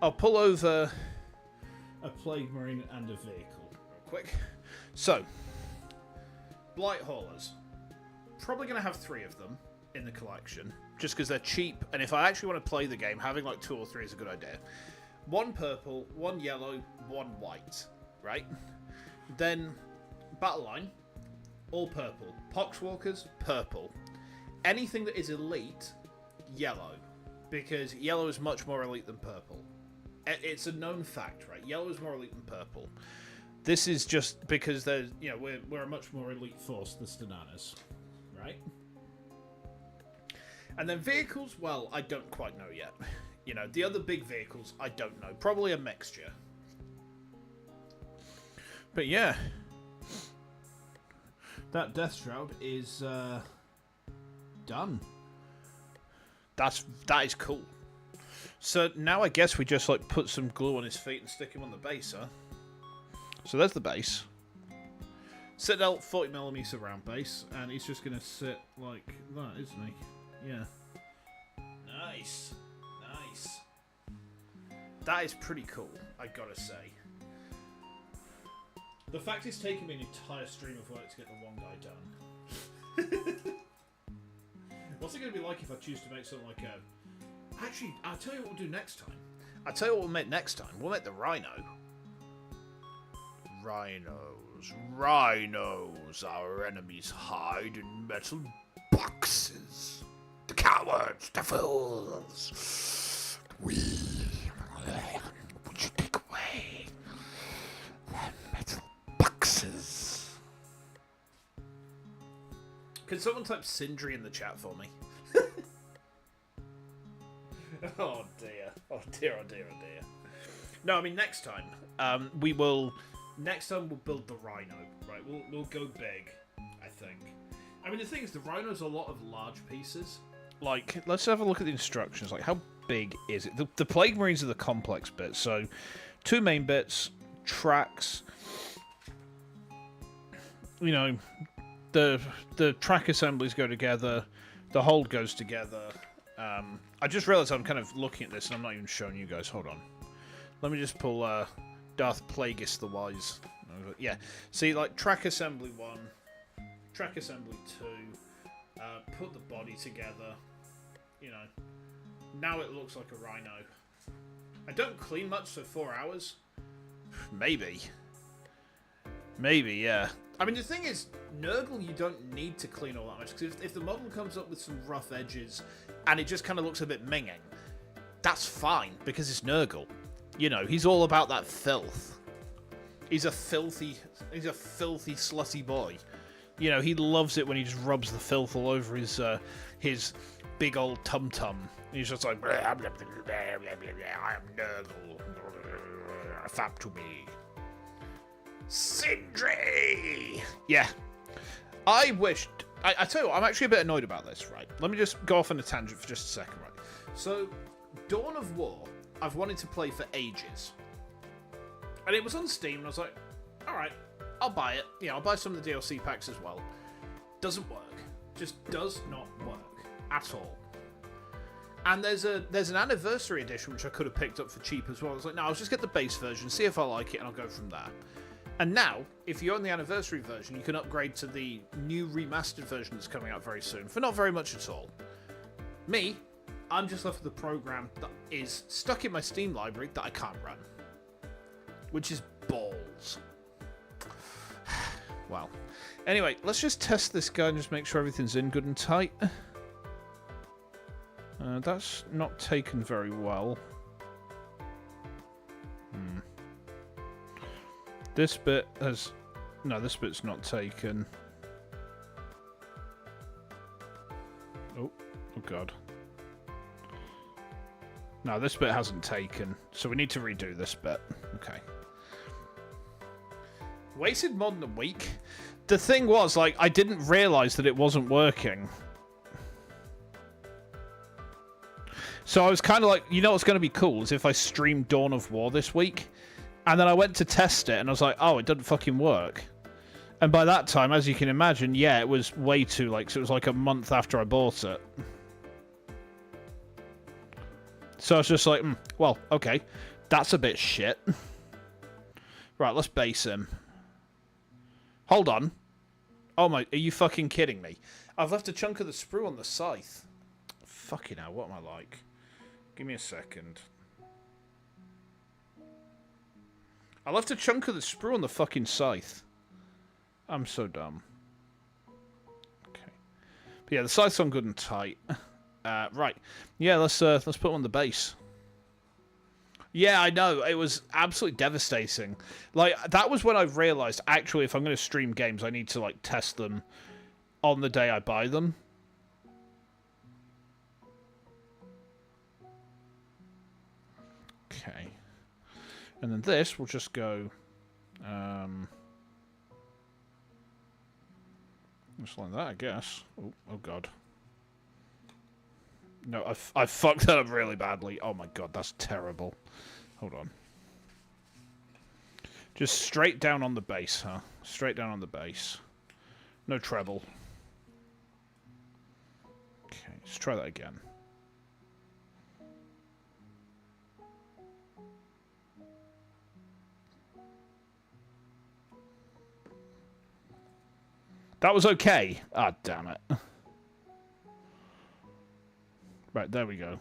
A: I'll pull over a Plague Marine and a vehicle real quick. So, Blight Haulers. Probably going to have 3 of them in the collection, just because they're cheap, and if I actually want to play the game, having like 2 or 3 is a good idea. 1 purple, 1 yellow, 1 white, right? Then, Battle Line, all purple. Poxwalkers, purple. Anything that is elite, yellow, because yellow is much more elite than purple. It's a known fact, right? Yellow is more elite than purple. This is just because there's, you know, we're a much more elite force than Stananas, right? And then vehicles, well, I don't quite know yet. You know, the other big vehicles, I don't know. Probably a mixture. But yeah, that DEATHSHROUD is done. That is cool. So now I guess we just like put some glue on his feet and stick him on the base, huh? So there's the base. Citadel 40mm round base, and he's just gonna sit like that, isn't he? Yeah. Nice. That is pretty cool, I gotta say. The fact it's taken me an entire stream of work to get the one guy done. What's it going to be like if I choose to make something like a... Actually, I'll tell you what we'll do next time. I'll tell you what we'll make next time. We'll make the Rhino. Rhinos. Our enemies hide in metal boxes.
B: The cowards, the fools. Would you take away their metal boxes?
A: Can someone type Sindri in the chat for me? Oh dear. No, I mean next time. Next time we'll build the Rhino, right? We'll go big, I think. I mean, the thing is, the Rhino's a lot of large pieces.
C: Like, let's have a look at the instructions. Like, how big is it? The Plague Marines are the complex bits. So, 2 main bits, tracks. You know, the track assemblies go together. The hold goes together. I just realised I'm kind of looking at this and I'm not even showing you guys. Hold on. Let me just pull Darth Plagueis the Wise. Yeah. See, like, track assembly 1, track assembly 2, put the body together. You know, now it looks like a Rhino. I don't clean much, so 4 hours? Maybe. Maybe, yeah. I mean, the thing is, Nurgle, you don't need to clean all that much, because if the model comes up with some rough edges, and it just kind of looks a bit minging, that's fine, because it's Nurgle. You know, he's all about that filth. He's a filthy, slutty boy. You know, he loves it when he just rubs the filth all over his big old tum-tum. He's just like, blah, blah, blah, blah, blah, blah, blah, I am Nurgle. Fap to me. Sindri! Yeah. I wished... I tell you what, I'm actually a bit annoyed about this, right? Let me just go off on a tangent for just a second, right? So, Dawn of War, I've wanted to play for ages. And it was on Steam, and I was like, alright, I'll buy it. Yeah, I'll buy some of the DLC packs as well. Doesn't work. Just does not work. At all. And there's an anniversary edition, which I could have picked up for cheap as well. I was like, no, I'll just get the base version, see if I like it, and I'll go from there. And now, if you're on the anniversary version, you can upgrade to the new remastered version that's coming out very soon, for not very much at all. Me, I'm just left with a program that is stuck in my Steam library that I can't run. Which is balls. Well, anyway, let's just test this guy and just make sure everything's in good and tight. That's not taken very well. This bit has... No, this bit's not taken. Oh god. No, this bit hasn't taken, so we need to redo this bit. Okay. Wasted more than a week? The thing was, like, I didn't realise that it wasn't working. So I was kind of like, you know what's going to be cool is if I stream Dawn of War this week, and then I went to test it, and I was like, oh, it doesn't fucking work. And by that time, as you can imagine, yeah, it was way too late, so it was like a month after I bought it. So I was just like, well, okay, that's a bit shit. Right, let's base him. Hold on. Oh my, are you fucking kidding me? I've left a chunk of the sprue on the scythe. Fucking hell, what am I like? Give me a second. I left a chunk of the sprue on the fucking scythe. I'm so dumb. Okay. But yeah, the scythe's on good and tight. Right. Yeah, let's put him on the base. Yeah, I know. It was absolutely devastating. Like, that was when I realised, actually, if I'm going to stream games, I need to, like, test them on the day I buy them. Okay. And then this will just go... just like that, I guess. Oh God. No, I fucked that up really badly. Oh my god, that's terrible. Hold on. Just straight down on the base, huh? Straight down on the base. No treble. Okay, let's try that again. That was okay. Ah, damn it. Right, there we go.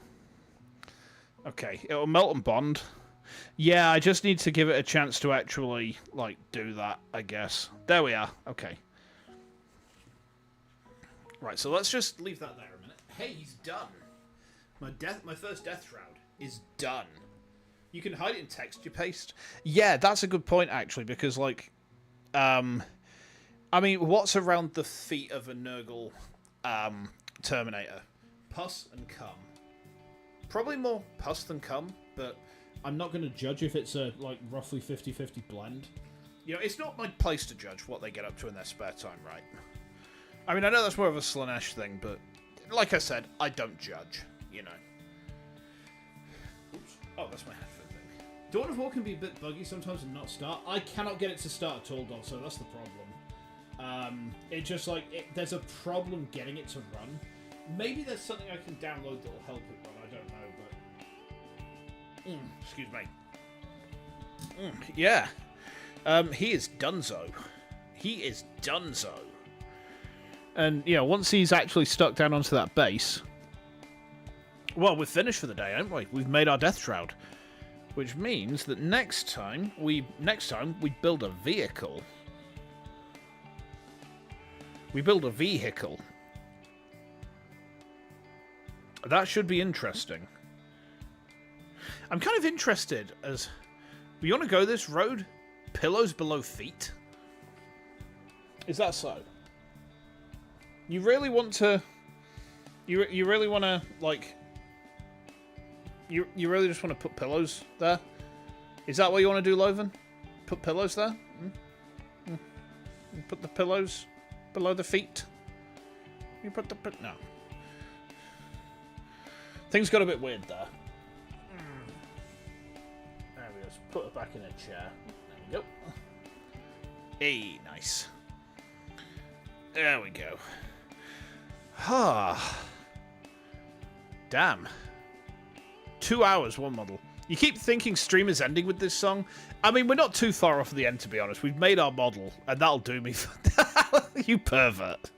C: Okay, it'll melt and bond. Yeah, I just need to give it a chance to actually, like, do that, I guess. There we are. Okay. Right, so let's just leave that there a minute. Hey, he's done. My first death shroud is done. You can hide it in texture paste. Yeah, that's a good point, actually, because, like, I mean, what's around the feet of a Nurgle Terminator? Pus and cum. Probably more pus than cum, but I'm not going to judge if it's a, like, roughly 50-50 blend. You know, it's not my place to judge what they get up to in their spare time, right? I mean, I know that's more of a Slanesh thing, but like I said, I don't judge, you know. Oops. Oh, that's my headphone thing. Dawn of War can be a bit buggy sometimes and not start. I cannot get it to start at all, Dog, so that's the problem. It just like, there's a problem getting it to run. Maybe there's something I can download that'll help it run, I don't know, but... excuse me. Yeah. He is donezo. He is donezo. And, you know, once he's actually stuck down onto that base... Well, we're finished for the day, aren't we? We've made our Death Shroud. Which means that next time we build a vehicle. We build a vehicle. That should be interesting. I'm kind of interested as... We want to go this road? Pillows below feet? Is that so? You really want to... You really want to, like... You really just want to put pillows there? Is that what you want to do, Loven? Put pillows there? Put the pillows below the feet? You put the... No. Things got a bit weird there. There we go. Let's put it back in a chair. There we go. Hey, nice. There we go. Ah. Damn. 2 hours, one model. You keep thinking stream is ending with this song. I mean, we're not too far off the end, to be honest. We've made our model, and that'll do me. You pervert.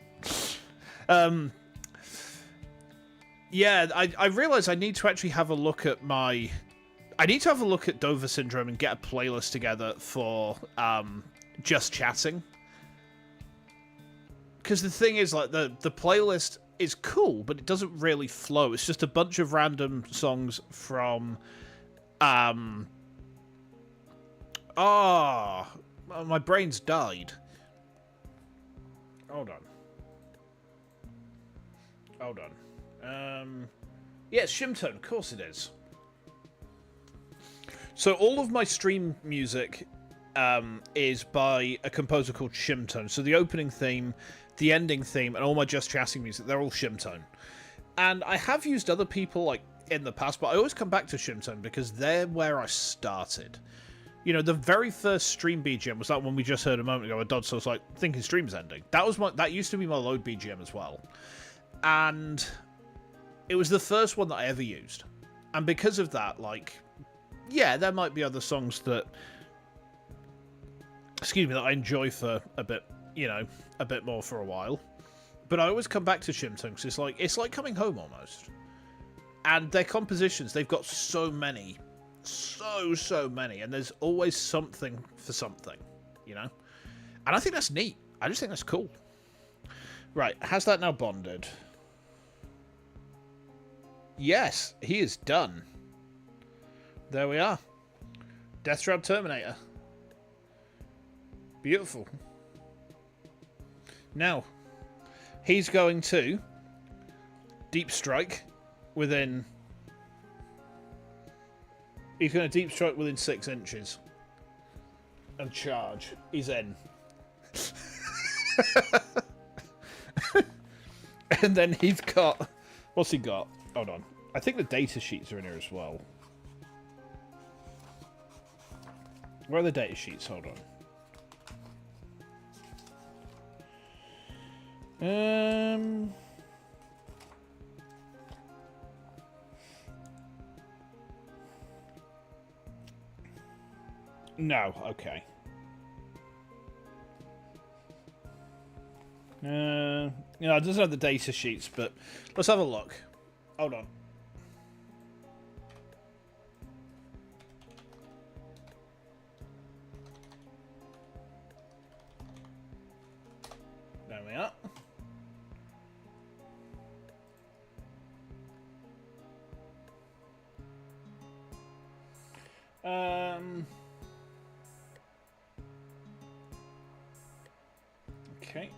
C: Yeah, I realise I need to actually have a look at my... I need to have a look at Dover Syndrome and get a playlist together for just chatting. Because the thing is, like, the playlist is cool, but it doesn't really flow. It's just a bunch of random songs from... my brain's died. Hold on. Yeah, it's Shimtone, of course it is. So all of my stream music is by a composer called Shimtone. So the opening theme, the ending theme, and all my Just Chatting music, they're all Shimtone. And I have used other people like in the past, but I always come back to Shimtone because they're where I started. You know, the very first stream BGM was that one we just heard a moment ago. A Dodds was like thinking stream's ending. That used to be my load BGM as well. And it was the first one that I ever used. And because of that, like, yeah, there might be other songs that, that I enjoy for a bit, you know, a bit more for a while. But I always come back to Shimtone because it's like coming home almost. And their compositions, they've got so many. So many. And there's always something for something, you know? And I think that's neat. I just think that's cool. Right, has that now bonded? Yes, he is done. There we are. DEATHSHROUD Terminator. Beautiful. Now, he's going to deep strike within... He's going to deep strike within 6 inches. And charge. He's in. And then he's got... What's he got? Hold on. I think the data sheets are in here as well. Where are the data sheets? Hold on. No, okay. You know, it doesn't have the data sheets, but let's have a look. Hold on. There we are. Okay.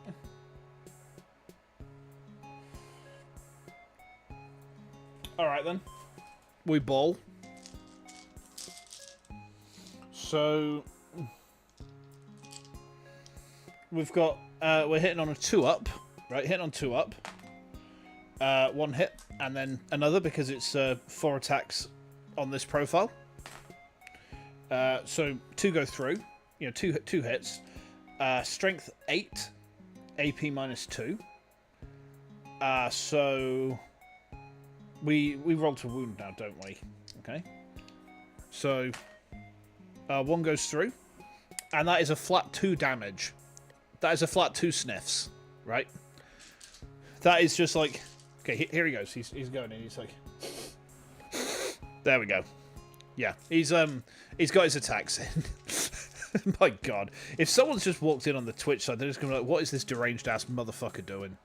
C: Alright then. We ball. So we've got we're hitting on a 2-up, right? Hitting on 2 up. 1 hit, and then another because it's 4 attacks on this profile. So 2 go through. You know, two hits. Strength 8, AP -2. So we roll to wound now, don't we? Okay. So 1 goes through, and that is a flat 2 damage. That is a flat 2 sniffs, right? That is just like, okay. Here he goes. He's going in. He's like, there we go. Yeah, he's got his attacks in. My God, if someone's just walked in on the Twitch side, they're just gonna be like, "What is this deranged ass motherfucker doing?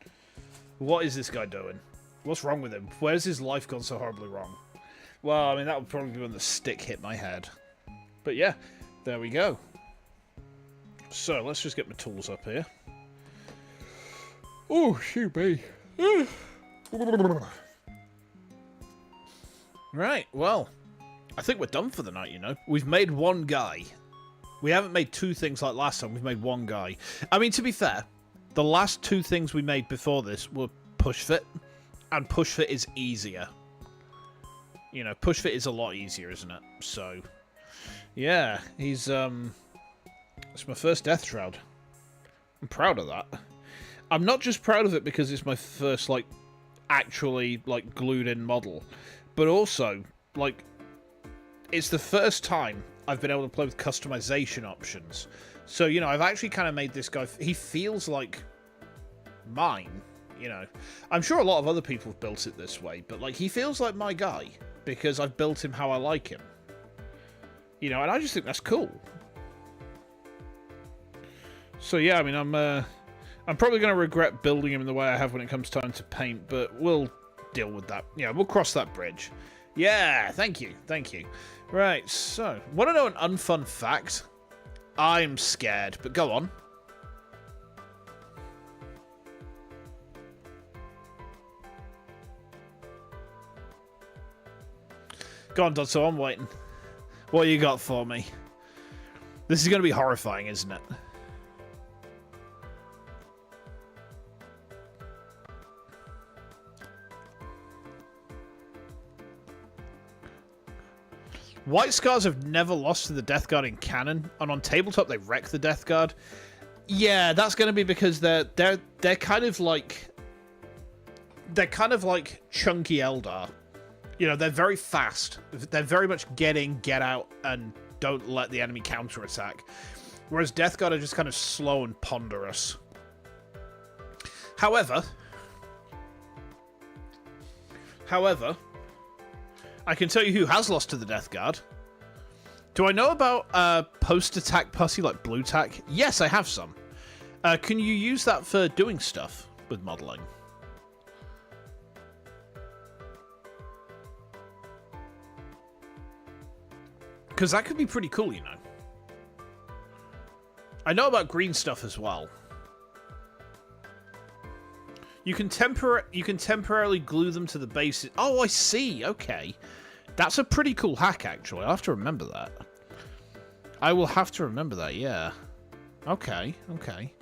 C: What is this guy doing? What's wrong with him? Where's his life gone so horribly wrong?" Well, I mean, that would probably be when the stick hit my head. But yeah, there we go. So let's just get my tools up here. Oh, shoot me. Right, well, I think we're done for the night, you know. We've made 1 guy. We haven't made 2 things like last time. We've made 1 guy. I mean, to be fair, the last 2 things we made before this were push fit, and push fit is easier. You know, push fit is a lot easier, isn't it? So, yeah, it's my first Death Shroud. I'm proud of that. I'm not just proud of it because it's my first, like, actually, like, glued-in model, but also, like, it's the first time I've been able to play with customization options. So, you know, I've actually kind of made this guy... He feels like mine, you know. I'm sure a lot of other people have built it this way, but, like, he feels like my guy because I've built him how I like him. You know, and I just think that's cool. So, yeah, I mean, I'm probably going to regret building him in the way I have when it comes time to paint, but we'll deal with that. Yeah, we'll cross that bridge. Yeah, thank you, thank you. Right, so, want to know an unfun fact? I'm scared, but go on. Go on, Dodso, I'm waiting. What you got for me? This is going to be horrifying, isn't it? White Scars have never lost to the Death Guard in canon, and on tabletop they wreck the Death Guard. Yeah, that's going to be because they're kind of like chunky Eldar. You know, they're very fast. They're very much get in, get out, and don't let the enemy counterattack. Whereas Death Guard are just kind of slow and ponderous. However, I can tell you who has lost to the Death Guard. Do I know about post-attack pussy like blue tack? Yes, I have some. Can you use that for doing stuff with modeling? Because that could be pretty cool, you know. I know about green stuff as well. You can temporarily glue them to the base. Oh, I see. Okay. That's a pretty cool hack, actually. I'll have to remember that. I will have to remember that, yeah. Okay, okay.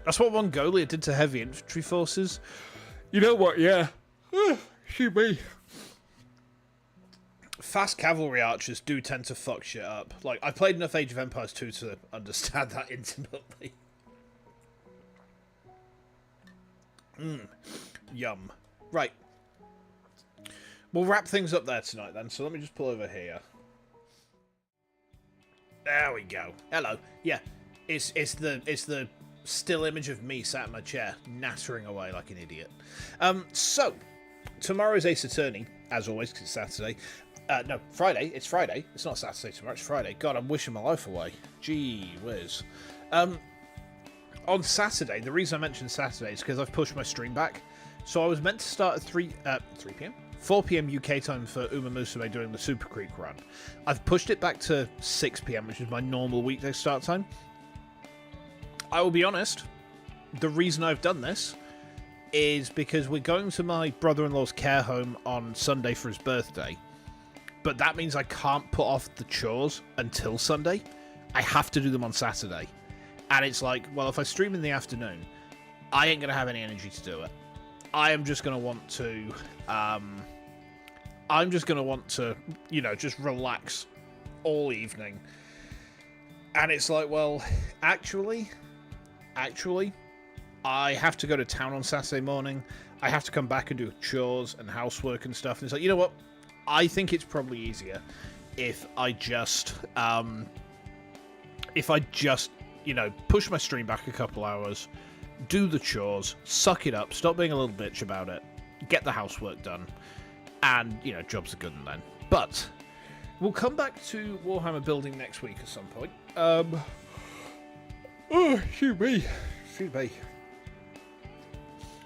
C: That's what Mongolia did to heavy infantry forces. You know what, yeah. Shoot me. Fast cavalry archers do tend to fuck shit up. Like, I played enough Age of Empires 2 to understand that intimately. Yum. Right. We'll wrap things up there tonight then, so let me just pull over here. There we go. Hello. Yeah, it's the still image of me sat in my chair, nattering away like an idiot. So, tomorrow's Ace Attorney, as always, because it's Saturday. No, Friday. It's Friday. It's not Saturday tomorrow, it's Friday. God, I'm wishing my life away. Gee whiz. On Saturday, the reason I mentioned Saturday is because I've pushed my stream back. So I was meant to start at 3 p.m? 4 p.m. UK time for Uma Musume doing the Super Creek run. I've pushed it back to 6 p.m, which is my normal weekday start time. I will be honest, the reason I've done this is because we're going to my brother-in-law's care home on Sunday for his birthday. But that means I can't put off the chores until Sunday. I have to do them on Saturday. And it's like, well, if I stream in the afternoon, I ain't going to have any energy to do it. I am just going to want to, just relax all evening. And it's like, well, actually, I have to go to town on Saturday morning. I have to come back and do chores and housework and stuff. And it's like, you know what? I think it's probably easier if I just, push my stream back a couple hours, do the chores, suck it up, stop being a little bitch about it, get the housework done, and, jobs are good and then. But we'll come back to Warhammer building next week at some point. Excuse me.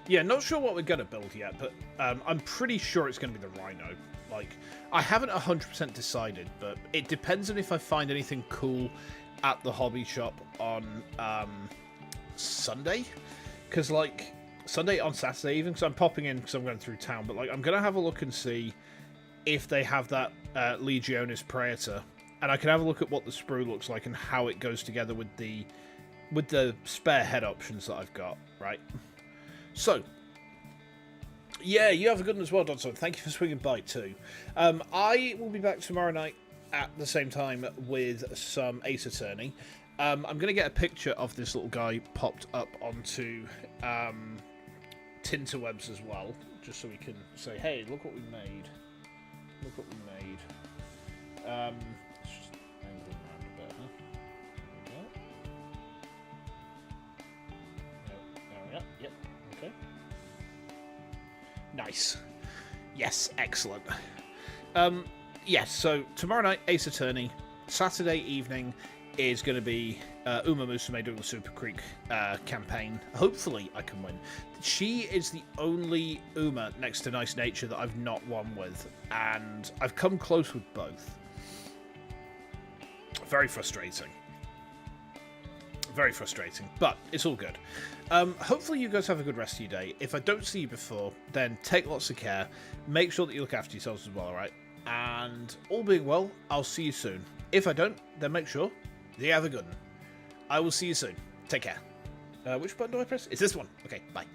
C: Yeah, not sure what we're going to build yet, but I'm pretty sure it's going to be the Rhino. Like, I haven't 100% decided, but it depends on if I find anything cool at the hobby shop on Sunday. Because, Sunday on Saturday even, because I'm popping in because I'm going through town, but, I'm going to have a look and see if they have that Legionis Praetor. And I can have a look at what the sprue looks like and how it goes together with the spare head options that I've got, right? So, yeah, you have a good one as well, Dodson. Thank you for swinging by, too. I will be back tomorrow night at the same time with some Ace Attorney. I'm going to get a picture of this little guy popped up onto Tinterwebs as well, just so we can say, hey, look what we made. Look what we made. Let's just angle him around a bit, huh? There we go. Yep, okay. Nice. Yes, excellent. Yes, so tomorrow night, Ace Attorney. Saturday evening is going to be Uma Musume doing the Super Creek campaign. Hopefully I can win. She is the only Uma next to Nice Nature that I've not won with, and I've come close with both. Very frustrating. Very frustrating, but it's all good. Hopefully you guys have a good rest of your day. If I don't see you before, then take lots of care. Make sure that you look after yourselves as well, alright? And all being well, I'll see you soon. If I don't, then make sure that you have a good one. I will see you soon. Take care. Which button do I press? It's this one. Okay, bye.